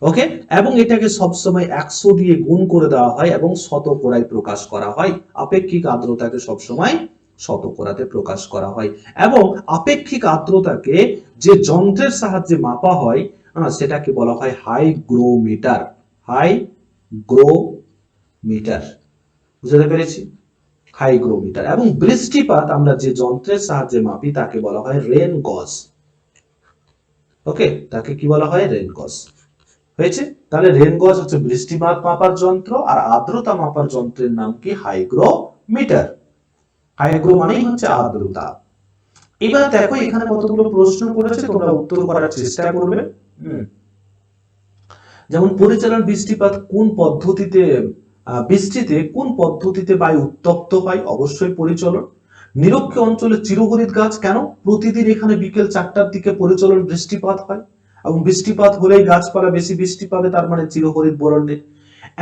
ওকে, এবং এটাকে সবসময় 100 দিয়ে গুণ করে দেওয়া হয় এবং শতকরায় প্রকাশ করা হয়। আপেক্ষিক আর্দ্রতাকে সবসময় শতকরাতে প্রকাশ করা হয়। এবং আপেক্ষিক আর্দ্রতাকে যে যন্ত্রের সাহায্যে মাপা হয় সেটাকে বলা হয় হাইগ্রোমিটার। হাইগ্রোমিটার, বুঝতে পেরেছি? হাইগ্রোমিটার। এবং বৃষ্টিপাত আমরা যে যন্ত্রের সাহায্যে মাপি তাকে বলা হয় রেন গজ। ওকে, তাকে কি বলা হয়? রেন গজ। হয়েছে? তাহলে রেন গজ হচ্ছে বৃষ্টিপাত মাপার যন্ত্র, আর আর্দ্রতা মাপার যন্ত্রের নাম কি? হাইগ্রোমিটার। হাইগ্রো মানেই হচ্ছে আর্দ্রতা। এবার দেখো এখানে কতগুলো প্রশ্ন করেছে, তোমরা উত্তর করার চেষ্টা করবে। যেমন পরিচালন বৃষ্টিপাত কোন পদ্ধতিতে, বৃষ্টিতে কোন পদ্ধতিতে বায়ু উত্তপ্ত হয়? অবশ্যই পরিচলন। নিরক্ষীয় অঞ্চলে চিরহরিৎ গাছ কেন? প্রতিদিন এখানে বিকেল 4টার দিকে পরিচলন বৃষ্টিপাত হয়, এবং বৃষ্টিপাত হলেই গাছপালা বেশি বৃষ্টি পাবে, তার মানে চিরহরিৎ বরণ্যে।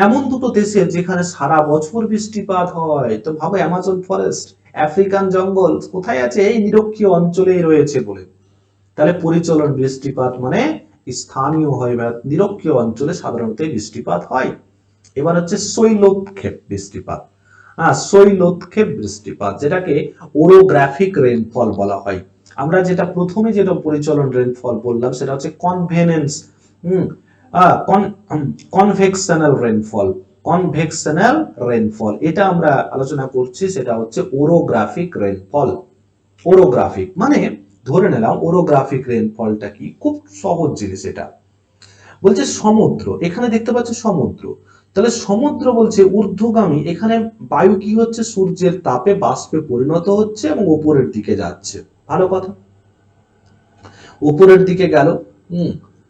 এমন দুটো দেশে যেখানে সারা বছর বৃষ্টিপাত হয়, তো ভাবো অ্যামাজন ফরেস্ট, আফ্রিকান জঙ্গল কোথায় আছে? এই নিরক্ষীয় অঞ্চলেই রয়েছে বলে। তাহলে পরিচলন বৃষ্টিপাত মানে স্থানীয় হয় বা নিরক্ষীয় অঞ্চলে সাধারণত বৃষ্টিপাত হয়। এবার হচ্ছে শৈলোৎক্ষেপ বৃষ্টিপাত। শৈলোৎক্ষেপ বৃষ্টিপাত, যেটাকে ওরোগ্রাফিক রেইনফল বলা হয়। আমরা যেটা প্রথমে যেটা পরিচলন রেইনফল বললাম সেটা হচ্ছে কনভেনেন্স, কনভেকশনাল রেইনফল, কনভেকশনাল রেইনফল, এটা আমরা আলোচনা করছি। সেটা হচ্ছে ওরোগ্রাফিক রেইনফল। ওরোগ্রাফিক মানে ধরে নিলাম ওরোগ্রাফিক রেইনফলটা কি, খুব সহজ জিনিস। এটা বলছে সমুদ্র, এখানে দেখতে পাচ্ছ সমুদ্র, তাহলে সমুদ্র বলছে ঊর্ধ্বগামী, এখানে বায়ু কি হচ্ছে? সূর্যের তাপে বাষ্পে পরিণত হচ্ছে এবং উপরের দিকে যাচ্ছে। ভালো কথা, উপরের দিকে গেল,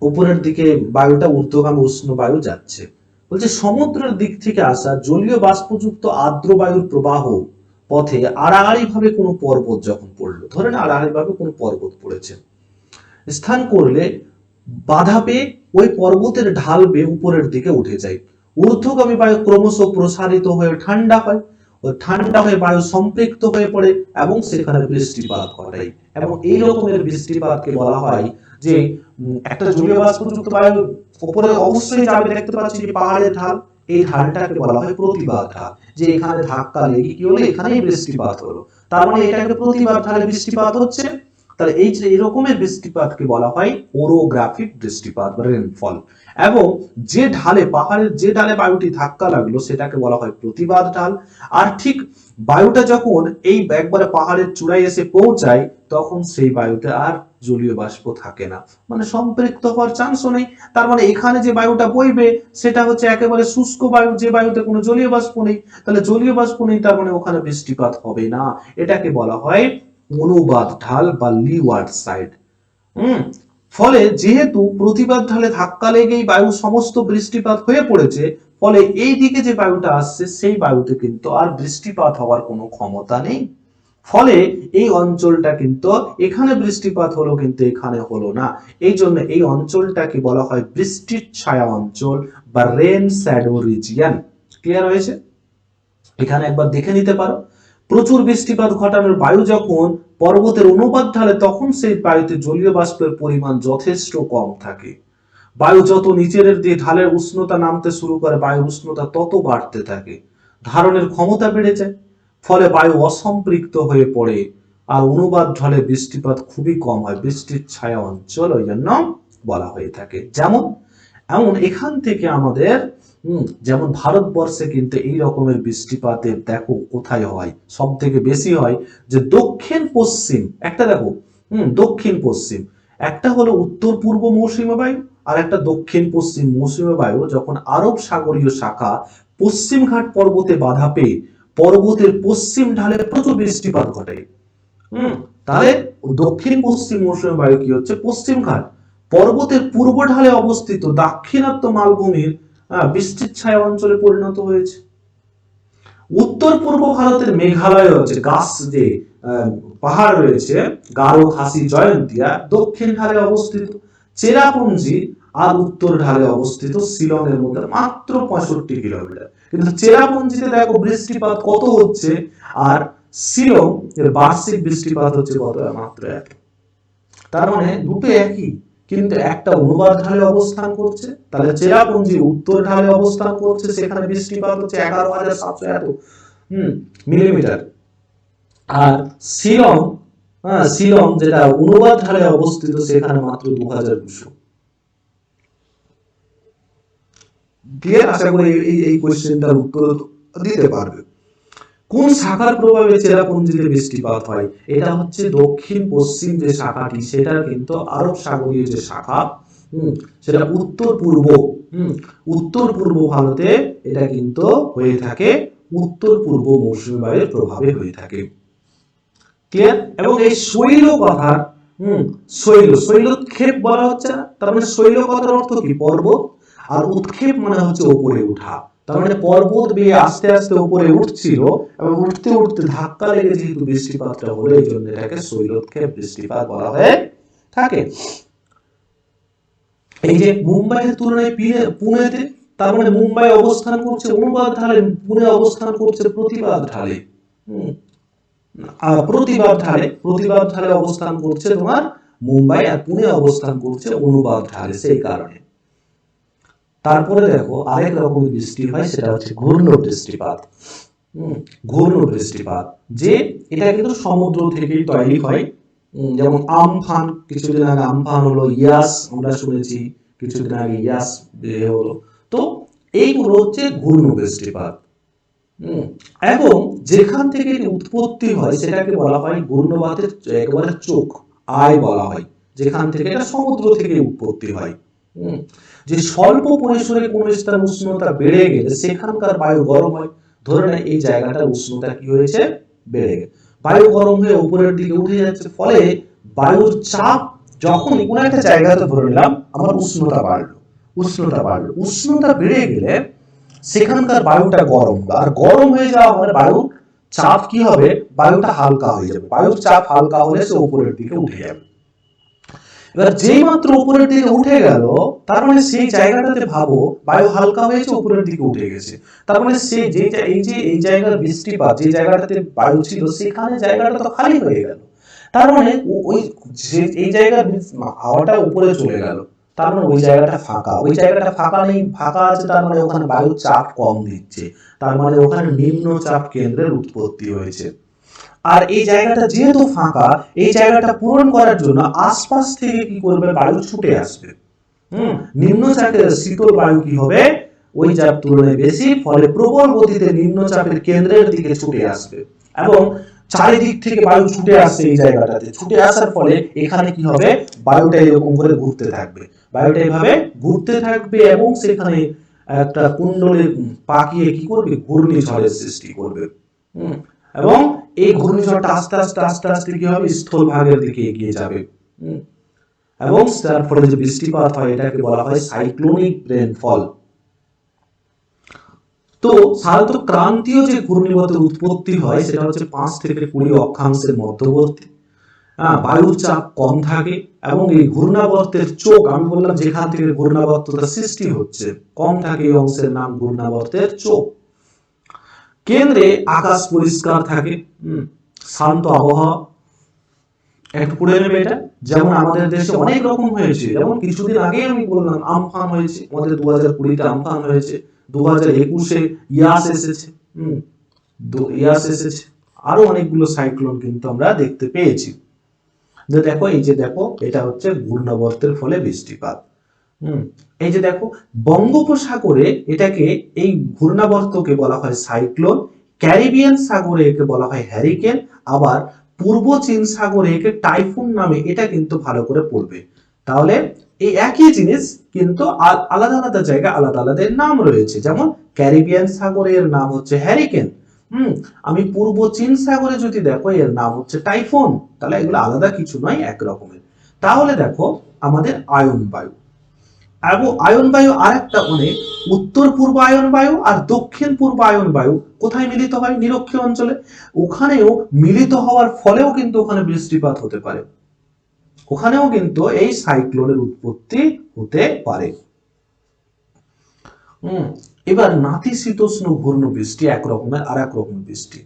উপরের দিকে বায়ুটা ঊর্ধ্বগামী উষ্ণ বায়ু যাচ্ছে। বলছে সমুদ্রের দিক থেকে আসা জলীয় বাষ্পযুক্ত আর্দ্র বায়ুর প্রবাহ পথে আড়াআড়ি ভাবে কোনো পর্বত যখন পড়লো, ধরেন আড়াআড়ি ভাবে কোনো পর্বত পড়েছে, স্থান করলে বাধা পেয়ে ওই পর্বতের ঢাল বেয়ে উপরের দিকে উঠে যায়। ঊর্ধ্বগামী বায়ু ক্রমশ প্রসারিত হয়ে ঠান্ডা হয়, ওই ঠান্ডা হয়ে বায়ু সম্পৃক্ত হয়ে পড়ে এবং সেখানে বৃষ্টিপাত ঘটায়। এবং এই রকমের বৃষ্টিপাতকে বলা হয় যে একটা জলীয় বাষ্পযুক্ত বায়ু উপরে অবশ্যই যাবে, দেখতে পাচ্ছি যে পাহাড়ের ঢাল, এই ঢালটাকে বলা হয় প্রতিবাদ ঢাল, যে এখানে ধাক্কা লেগে কি হলো? এখানেই বৃষ্টিপাত হলো, তার মানে এটাকে প্রতিবাদ ঢালে বৃষ্টিপাত হচ্ছে। তাহলে এই যে এরকমের বৃষ্টিপাতকে বলা হয় ওরোগ্রাফিক বৃষ্টিপাত বা রেইনফল। এবং যে ঢালে, পাহাড়ের যে ঢালে বায়ুটি ধাক্কা লাগলো সেটাকে বলা হয় প্রতিবাদ ঢাল। আর ঠিক বায়ুটা যখন এই একবারে পাহাড়ের চূড়ায় এসে পৌঁছায়, তখন সেই বায়ুতে আর জলীয় বাষ্প থাকে না, মানে সম্পৃক্ত হওয়ার চান্সও নেই। তার মানে এখানে যে বায়ুটা বইবে সেটা হচ্ছে একেবারে শুষ্ক বায়ু, যে বায়ুতে কোনো জলীয় বাষ্প নেই। তাহলে জলীয় বাষ্প নেই, তার মানে ওখানে বৃষ্টিপাত হবে না। এটাকে বলা হয় অনুবাদ ঢাল বা লিওয়ার্ড সাইড। ফলে যেহেতু প্রতিবাদ ঢালে ধাক্কা লেগেই বায়ু সমস্ত বৃষ্টিপাত হয়ে পড়েছে, ফলে এই দিকে যে বায়ুটা আসছে সেই বায়ুতে কিন্তু আর বৃষ্টিপাত হওয়ার কোনো ক্ষমতা নেই। ফলে এই অঞ্চলটা কিন্তু, এখানে বৃষ্টিপাত হলো কিন্তু এখানে হলো না। এই জন্য এই অঞ্চলটাকে বলা হয় বৃষ্টির ছায়া অঞ্চল বা রেন শ্যাডো রিজিয়ন। ক্লিয়ার হয়েছে? এখানে একবার দেখে নিতে পারো, প্রচুর বৃষ্টিপাত ঘটানোর বায়ু যখন পর্বতের অনুপাত ঢালে, তখন সেই বায়ুতে জলীয় বাষ্পের পরিমাণ যথেষ্ট কম থাকে। বায়ু যত নিচের দিয়ে ঢালের উষ্ণতা নামতে শুরু করে, বায়ুর উষ্ণতা তত বাড়তে থাকে, ধারণের ক্ষমতা বেড়ে যায়, ফলে বায়ু অসম্পৃক্ত হয়ে পড়ে, আর অনুবাদ ঢলে বৃষ্টিপাত খুবই কম হয়। বৃষ্টির ছায়া অঞ্চল ওই জন্য বলা হয়ে থাকে। যেমন এমন এখান থেকে আমাদের যেমন ভারতবর্ষে কিন্তু এই রকমের বৃষ্টিপাতের দেখো কোথায় হয়, সব থেকে বেশি হয় যে দক্ষিণ পশ্চিম, একটা দেখো দক্ষিণ পশ্চিম, একটা হলো উত্তর পূর্ব মৌসুমী বায়ু আর একটা দক্ষিণ পশ্চিম মৌসুমী বায়ু যখন আরব সাগরীয় শাখা পশ্চিম ঘাট পর্বতে বাধা পেয়ে পর্বতের পশ্চিম ঢালে প্রচুর বৃষ্টিপাত ঘটে। তাহলে দক্ষিণ পশ্চিম মৌসুমী বায়ু কি হচ্ছে, পশ্চিম ঘাট পর্বতের পূর্ব ঢালে অবস্থিত দাক্ষিণাত্য মালভূমির বৃষ্টির ছায়া অঞ্চলে পরিণত হয়েছে। উত্তর পূর্ব ভারতের মেঘালয় হচ্ছে গাছ যে পাহাড় রয়েছে গারো, খাসি, জয়ন্তিয়া দক্ষিণ ঢালে অবস্থিত, চেরাপুঞ্জি আর উত্তর ঢালে অবস্থিত শিলং এর মধ্যে মাত্র 65 কিলোমিটার। কিন্তু চেরাপুঞ্জিতে দেখো বৃষ্টিপাত কত হচ্ছে, আর শিলং এর বার্ষিক বৃষ্টিপাত হচ্ছে কত, মাত্র 1। তার মানে দুটো একই, কিন্তু একটা অনুবাদ ঢালে অবস্থান করছে, তাহলে চেরাপুঞ্জি উত্তর ঢালে অবস্থান করছে, সেখানে বৃষ্টিপাত হচ্ছে 11,700 এত মিলিমিটার। আর শিলং, শিলং যেটা অনুবাদ ঢালে অবস্থিত সেখানে মাত্র 2,200। ক্লিয়ার? আশা করি এই কোশ্চেনটার উত্তর দিতে পারবে। কোন শাখার প্রভাবে চেরাপুঞ্জিতে বৃষ্টিপাত হয়? এটা হচ্ছে দক্ষিণ পশ্চিম যে শাখাটি, সেটা কিন্তু আরব সাগরীয় যে শাখা, সেটা উত্তর পূর্ব, উত্তর পূর্ব ভারতে এটা কিন্তু হয়ে থাকে, উত্তর পূর্ব মৌসুমী বায়ুর প্রভাবে হয়ে থাকে। ক্লিয়ার? এবং এই শৈল কথার শৈলোৎক্ষেপ বলা হচ্ছে না, তার মানে শৈল কথার অর্থ কি, পর্বত, আর উৎক্ষেপ মানে হচ্ছে উপরে ওঠা। তার মানে পর্বত বেয়ে আস্তে আস্তে উপরে উঠছিল এবং উঠতে উঠতে ধাক্কা লেগে যেহেতু বৃষ্টিপাতটা হলো, এই জন্য এটাকে শৈলোৎক্ষেপ বৃষ্টিপাত বলা হয়ে থাকে। এই যে মুম্বাইয়ের তুলনায় পুনেতে, তার মানে মুম্বাই অবস্থান করছে অনুবাদ ঢালে, পুনে অবস্থান করছে প্রতিবাদ ঢালে। প্রতিবাদ ঢালে অবস্থান করছে তোমার মুম্বাই, আর পুনে অবস্থান করছে অনুবাদ ঢালে, সেই কারণে। তারপরে দেখো আরেক রকমের বৃষ্টি হয়, সেটা হচ্ছে ঘূর্ণ বৃষ্টিপাত। ঘূর্ণ বৃষ্টিপাত যে এটা কিন্তু সমুদ্র থেকেই তৈরি হয়, যেমন আমফান, কিছুদিন আগে আমফান হলো, ইয়াস আমরা শুনেছি কিছুদিন আগে, ইয়াস হলো। তো এইগুলো হচ্ছে ঘূর্ণ বৃষ্টিপাত। এবং যেখান থেকে উৎপত্তি হয় সেটাকে বলা হয় ঘূর্ণবাতের একেবারে চোখ, আয় বলা হয়, যেখান থেকে এটা সমুদ্র থেকে উৎপত্তি হয়। যে স্বল্প পরিসরে কোন স্থান উষ্ণতা বেড়ে গেলে সেখানকার বায়ু গরম হয়। ধরে নেয় এই জায়গাটার উষ্ণতা কি হয়েছে, বেড়ে গেছে, বায়ু গরম হয়ে উপরের দিকে উঠে যাচ্ছে, ফলে বায়ুর চাপ যখন কোন একটা জায়গাতে, ধরে নিলাম আমার উষ্ণতা বাড়লো, উষ্ণতা বেড়ে গেলে সেখানকার বায়ুটা গরম, আর গরম হয়ে যাওয়া মানে বায়ুর চাপ কি হবে, বায়ুটা হালকা হয়ে যাবে, বায়ুর চাপ হালকা হলে সে উপরের দিকে উঠে যাবে। এবার যেই মাত্র উপরের দিকে উঠে গেল, তার মানে সেই জায়গাটাতে ভাবো বায়ু হালকা হয়েছে, উপরের দিকে উঠে গেছে, তার মানে সে এই জায়গার বৃষ্টিপাত যে জায়গাটাতে বায়ু ছিল সেখানে জায়গাটা তো খালি হয়ে গেল, তার মানে ওই যে এই জায়গার হাওয়াটা উপরে চলে গেল, তার মানে ওই জায়গাটা ফাঁকা, ওই জায়গাটা ফাঁকা নেই, ফাঁকা আছে, তার মানে ওখানে বায়ুর চাপ কম দিচ্ছে, তার মানে ওখানে নিম্ন চাপ কেন্দ্রের উৎপত্তি হয়েছে। আর এই জায়গাটা যেহেতু ফাঁকা, এই জায়গাটা পূরণ করার জন্য আশপাশ থেকে কি করবে, বায়ু ছুটে আসবে। নিম্নচাপের শীতল বায়ু কি হবে, ওই চাপ তুলনায় বেশি, ফলে প্রবল গতিতে নিম্নচাপের কেন্দ্রের দিকে ছুটে আসবে, এবং চারিদিক থেকে বায়ু ছুটে আসছে এই জায়গাটাতে, ছুটে আসার ফলে এখানে কি হবে, বায়ুটা এরকম করে ঘুরতে থাকবে, বায়ুটা এইভাবে ঘুরতে থাকবে, এবং সেখানে একটা কুণ্ডলে পাকিয়ে কি করবে, ঘূর্ণিঝড়ের সৃষ্টি করবে। এবং এই ঘূর্ণিঝড়টা আস্তে আস্তে আস্তে আস্তে কি হবে, স্থলভাগের দিকে এগিয়ে যাবে, এবং তার ফলে যে বৃষ্টিপাত হয় এটাকে বলা হয় সাইক্লোনিক রেইনফল। তো সাধারণত ক্রান্তীয় যে ঘূর্ণিঝড়ের উৎপত্তি হয় সেটা হচ্ছে 5 থেকে 20 অক্ষাংশের মধ্যবর্তী, বায়ুর চাপ কম থাকে, এবং এই ঘূর্ণাবর্তের চোখ, আমি বললাম যেখান থেকে ঘূর্ণাবর্তটা সৃষ্টি হচ্ছে, কম থাকে, এই অংশের নাম ঘূর্ণাবর্তের চোখ। কেন্দ্রে আকাশ পরিষ্কার থাকে, শান্ত আবহাওয়া, একটু পড়ে নেবে এটা। যেমন আমাদের দেশে অনেক রকম হয়েছে, যেমন কিছুদিন আগে আমি বললাম আমফান হয়েছে, আমাদের 2020-তে আমফান হয়েছে, 2021-এ ইয়াস এসেছে, ইয়াস এসেছে, আরো অনেকগুলো সাইক্লোন কিন্তু আমরা দেখতে পেয়েছি। যে দেখো, এই যে দেখো, এটা হচ্ছে ঘূর্ণাবর্তের ফলে বৃষ্টিপাত। এই যে দেখো, বঙ্গোপসাগরে এটাকে, এই ঘূর্ণাবর্তকে বলা হয় সাইক্লোন, ক্যারিবিয়ান সাগরে একে বলা হয় হ্যারিকেন, আবার পূর্ব চীন সাগরে একে টাইফুন নামে, এটা কিন্তু ভালো করে পড়বে। তাহলে এই একই জিনিস কিন্তু আলাদা আলাদা জায়গায় আলাদা আলাদা নাম রয়েছে। যেমন ক্যারিবিয়ান সাগরে এর নাম হচ্ছে হ্যারিকেন। আমি পূর্ব চীন সাগরে যদি দেখো এর নাম হচ্ছে টাইফুন। তাহলে এগুলো আলাদা কিছু নয়, এক রকমের। তাহলে দেখো আমাদের আয়ন বায়ু, এবং আয়ন বায়ু আরেকটা অনেক, উত্তর পূর্ব আয়ন বায়ু আর দক্ষিণ পূর্ব আয়ন বায়ু কোথায় মিলিত হয়? নিরক্ষীয় অঞ্চলে। ওখানেও মিলিত হওয়ার ফলেও কিন্তু ওখানে বৃষ্টিপাত হতে পারে, ওখানেও কিন্তু এই সাইক্লোনের উৎপত্তি হতে পারে। এবার নাতিশীতোষ্ণ ঘূর্ণ বৃষ্টি এক রকমের, আর এক রকমের বৃষ্টি।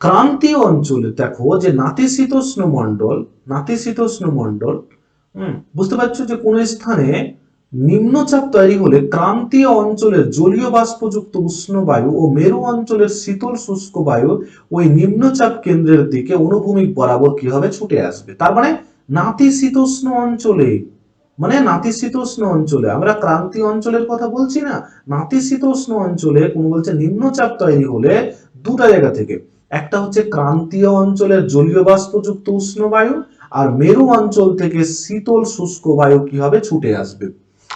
ক্রান্তীয় অঞ্চলে দেখো যে নাতিশীতোষ্ণ মণ্ডল, বুঝতে পারছো যে কোন স্থানে নিম্নচাপ তৈরি হলে ক্রান্তীয় অঞ্চলের জলীয় বাষ্পযুক্ত উষ্ণ বায়ু ও মেরু অঞ্চলের শীতল শুষ্ক বায়ু ওই নিম্নচাপ কেন্দ্রের দিকে অনুভূমিক বরাবর কি হবে? ছুটে আসবে। তার মানে নাতিশীতোষ্ণ অঞ্চলে, আমরা ক্রান্তীয় অঞ্চলের কথা বলছি না, নাতিশীতোষ্ণ অঞ্চলে কোন বলছে নিম্নচাপ তৈরি হলে দুটা জায়গা থেকে, একটা হচ্ছে ক্রান্তীয় অঞ্চলের জলীয় বাষ্পযুক্ত উষ্ণ বায়ু, আর মেরু অঞ্চল থেকে শীতল শুষ্ক বায়ু কি হবে? ছুটে আসবে।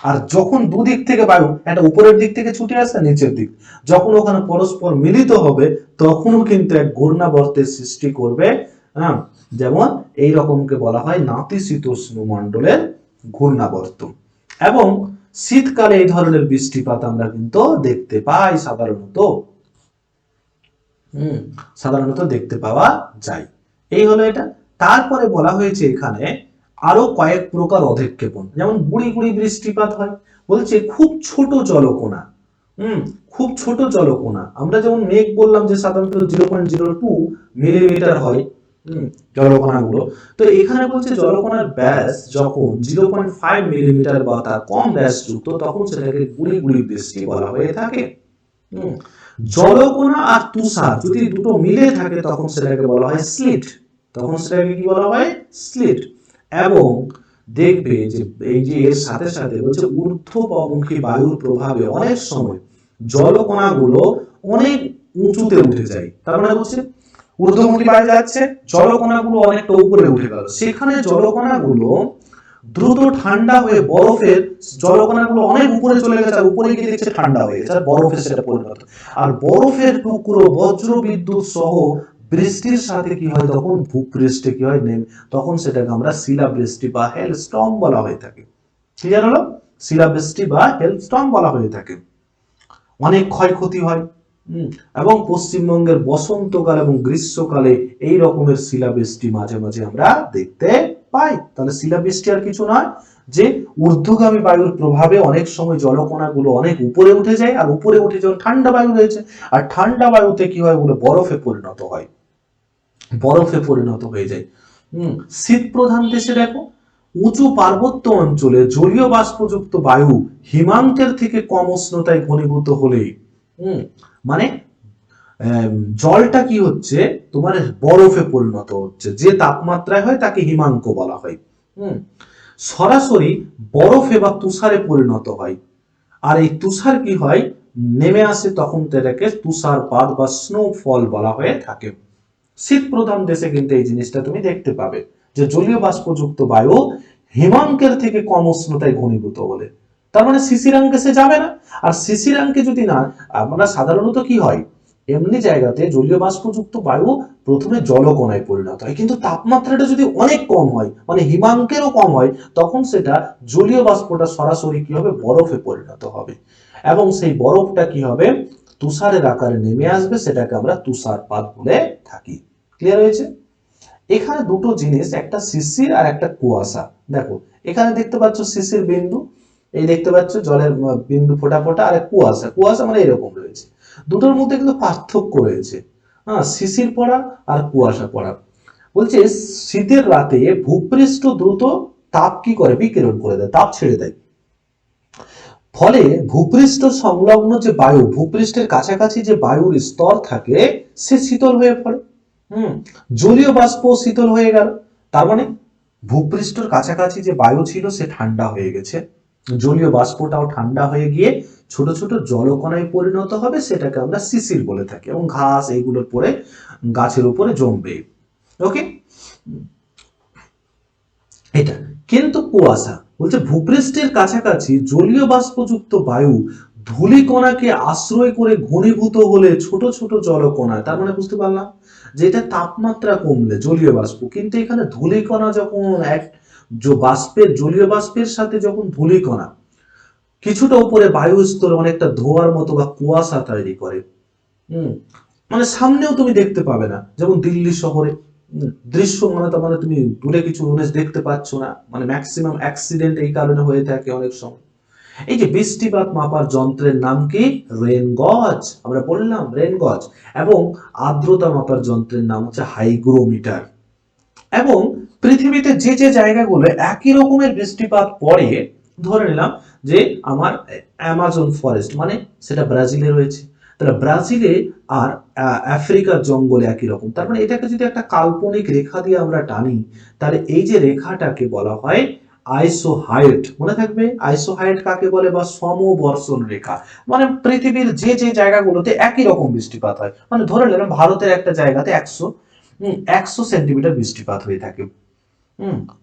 আর যখন দুদিক থেকে বায়ু, একটা উপরের দিক থেকে ছুটে আসে, নিচের দিক, যখন ওখানে পরস্পর মিলিত হবে তখনও কিন্তু এক ঘূর্ণাবর্তের সৃষ্টি করবে। যেমন এই রকমকে বলা হয় নাতিশীতোষ্ণ মণ্ডলের ঘূর্ণাবর্ত। এবং শীতকালে এই ধরনের বৃষ্টিপাত আমরা কিন্তু দেখতে পাই সাধারণত দেখতে পাওয়া যায়। এই হলো এটা। তারপরে বলা হয়েছে এখানে আরো কয়েক প্রকার অধঃক্ষেপণ, যেমন গুড়ি গুড়ি বৃষ্টিপাত হয়। বলছে খুব ছোট জলকণা, আমরা যেমন মেঘ বললাম যে সাধারণত 0.02 মিলিমিটার হয় জলকণাগুলো। তো এখানে বলছে জলকণার ব্যাস যখন 0.5 মিলিমিটার বা তার কম ব্যাস যুক্ত, তখন সেটাকে গুড়ি গুড়ি বৃষ্টি বলা হয়ে থাকে। জলকণা আর তুষার যদি দুটো মিলে থাকে তখন সেটাকে বলা হয় স্লিট, এবং দেখবে যে এই যে এর সাথে সাথে বলছে ঊর্ধ্বমুখী বায়ুর প্রভাবে অনেক সময় জলকণাগুলো অনেক উঁচুতে উঠে যায়। তার মানে হচ্ছে ঊর্ধ্বমুখী বায়ু যাচ্ছে, জলকণাগুলো অনেকটা উপরে উঠে গেল, সেখানে জলকণাগুলো দ্রুত ঠান্ডা হয়ে বরফের, জলকণাগুলো অনেক উপরে চলে গেছে আর উপরে গিয়ে দেখছে ঠান্ডা হয়ে গেছে, আর বরফে সেটা পরিণত, আর বরফের টুকরো বজ্র বিদ্যুৎ সহ বৃষ্টির সাথে কি হয়? তখন ভূপৃষ্ঠে কি হয়? তখন সেটাকে আমরা শিলাবৃষ্টি বা হেলস্টর্ম বলা হয়ে থাকে। ক্লিয়ার হলো? শিলাবৃষ্টি বা হেলস্টর্ম বলা হয়ে থাকে। অনেক ক্ষয়ক্ষতি হয়। এবং পশ্চিমবঙ্গের বসন্তকাল এবং গ্রীষ্মকালে এই রকমের শিলাবৃষ্টি মাঝে মাঝে আমরা দেখতে পাই। তাহলে শিলাবৃষ্টি আর কিছু নয়, যে ঊর্ধ্বগামী বায়ুর প্রভাবে অনেক সময় জলকণাগুলো অনেক উপরে উঠে যায়, আর উপরে উঠে যখন ঠান্ডা বায়ু রয়েছে, আর ঠান্ডা বায়ুতে কি হয়? বলে বরফে পরিণত হয়ে যায়। শীত প্রধান দেশে দেখো উঁচু পার্বত্য অঞ্চলে জলীয় বাষ্পযুক্ত বায়ু হিমাঙ্কের থেকে কম উষ্ণতায় ঘনীভূত হলেই মানে জলটা কি হচ্ছে? তোমার বরফে পরিণত হচ্ছে, যে তাপমাত্রায় হয় তাকে হিমাঙ্ক বলা হয়। সরাসরি বরফে বা তুষারে পরিণত হয়, আর এই তুষার কি হয়? নেমে আসে, তখন এটাকে তুষারপাত বা স্নোফল বলা হয়ে থাকে। শীত প্রধান দেশে কিন্তু এই জিনিসটা তুমি দেখতে পাবে, যে জলীয় বাষ্পযুক্ত বায়ু হিমাঙ্কের থেকে কম উষ্ণতায় ঘনীভূত বলে। তার মানে শিশিরাঙ্কে সে যাবে না। আর শিশিরাঙ্কে যদি না, আমরা সাধারণত কি হয়? এমনি জায়গাতে জলীয় বাষ্পযুক্ত বায়ু প্রথমে জলকণায় পরিণত হয়, কিন্তু তাপমাত্রাটা যদি অনেক কম হয়, মানে হিমাঙ্কেরও কম হয়, তখন সেটা জলীয় বাষ্পটা সরাসরি কি হবে? বরফে পরিণত হবে, এবং সেই বরফটা কি হবে? তুষারের আকারে নেমে আসবে, সেটাকে আমরা তুষারপাত বলে থাকি। ক্লিয়ার হয়েছে? এখানে দুটো জিনিস, একটা শিশির আর একটা কুয়াশা। দেখো এখানে দেখতে পাচ্ছ শিশির বিন্দু, এই দেখতে পাচ্ছ জলের বিন্দু ফোটা ফোটা, আর কুয়াশা মানে এরকম রয়েছে। দুটোর মধ্যে কিন্তু পার্থক্য রয়েছে। শিশির পড়া আর কুয়াশা পড়া। বলছে শীতের রাতে ভূপৃষ্ঠ দ্রুত তাপ কি করে? বিকিরণ করে দেয়, তাপ ছেড়ে দেয়। ফলে ভূপৃষ্ঠ সংলগ্ন যে বায়ু, ভূপৃষ্ঠের কাছাকাছি যে বায়ুর স্তর থাকে, সে শীতল হয়ে পড়ে। জলীয় বাষ্প শীতল হয়ে গেল, তার মানে ভূপৃষ্ঠের কাছাকাছি যে বায়ু ছিল সে ঠান্ডা হয়ে গেছে, জলীয় বাষ্পটাও ঠান্ডা হয়ে গিয়ে ছোট ছোট জলকণায় পরিণত হবে, সেটাকে আমরা শিশির বলে থাকি, এবং ঘাস এইগুলোর পরে গাছের উপরে জমবে। ওকে, এটা কিন্তু কুয়াশা বলছে ভূপৃষ্ঠের কাছাকাছি জলীয় বাষ্পযুক্ত বায়ু ধূলিকণাকে আশ্রয় করে ঘনীভূত হলে ছোট ছোট জলকণা, তার মানে বুঝতে পারলাম যে এটা তাপমাত্রা কমলে জলীয় বাষ্প, কিন্তু এখানে ধূলিকণা যখন এক বাষ্পের জলীয় বাষ্পের সাথে যখন ধূলিকণা কিছুটা উপরে বায়ু স্তরে অনেকটা ধোঁয়ার মতো বা কুয়াশা তৈরি করে, হুম, মানে সামনেও তুমি দেখতে পাবে না, যেমন দিল্লি শহরে দৃশ্য মানে তার মানে তুমি দূরে কিছু জিনিস দেখতে পাচ্ছ না, মানে ম্যাক্সিমাম অ্যাক্সিডেন্ট এই কারণে হয়ে থাকে অনেক সময়। এই যে বৃষ্টিপাত মাপার যন্ত্রের নাম কি? রেন গজ, আমরা বললাম রেন গজ। এবং আর্দ্রতা মাপার যন্ত্রের নাম হচ্ছে হাইগ্রোমিটার। এবং পৃথিবীতে যে যে জায়গাগুলো একই রকমের বৃষ্টিপাত পড়ে, ধরে নিলাম যে আমার অ্যামাজন ফরেস্ট মানে সেটা ব্রাজিলে রয়েছে, তাহলে ব্রাজিলে আর আফ্রিকার জঙ্গলে একই রকম, তার মানে এটাকে যদি একটা কাল্পনিক রেখা দিয়ে আমরা টানি, তাহলে এই যে রেখাটাকে বলা হয় আইসোহাইট, মনে থাকবে আইসোহাইট কাকে বলে, বা সমবর্ষণ রেখা। মানে পৃথিবীর যে যে জায়গাগুলোতে একই রকম বৃষ্টিপাত হয়, মানে ধরে নিলাম ভারতের একটা জায়গাতে 100 সেন্টিমিটার বৃষ্টিপাত হয়ে থাকে,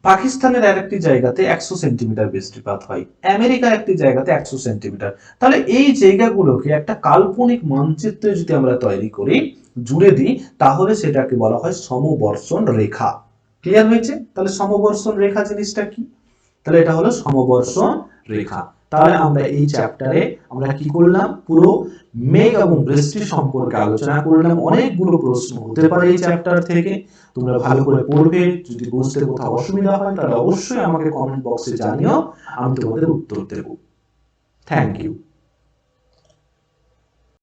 পাকিস্তানের আরেকটি জায়গাতে 100 সেন্টিমিটার বৃষ্টিপাত হয়, আমেরিকার একটি জায়গাতে 100 সেন্টিমিটার। তাহলে এই জায়গাগুলোকে একটা কাল্পনিক মানচিত্রে যদি আমরা তৈরি করি, জুড়ে দিই, তাহলে সেটাকে বলা হয় সমবর্ষণ রেখা। ক্লিয়ার হয়েছে? তাহলে সমবর্ষণ রেখা জিনিসটা কি? তাহলে এটা হলো সমবর্ষণ রেখা। তাহলে আমরা এই চ্যাপ্টারে আমরা কি করলাম, পুরো মেঘ এবং বৃষ্টি সম্পর্কে আলোচনা করলাম। অনেকগুলো প্রশ্ন হতে পারে এই চ্যাপ্টার থেকে, তোমরা ভালো করে পড়বে। যদি বুঝতে কোথাও অসুবিধা হয় তাহলে অবশ্যই আমাকে কমেন্ট বক্সে জানিও, আমি তোমাদের উত্তর দেব। Thank you.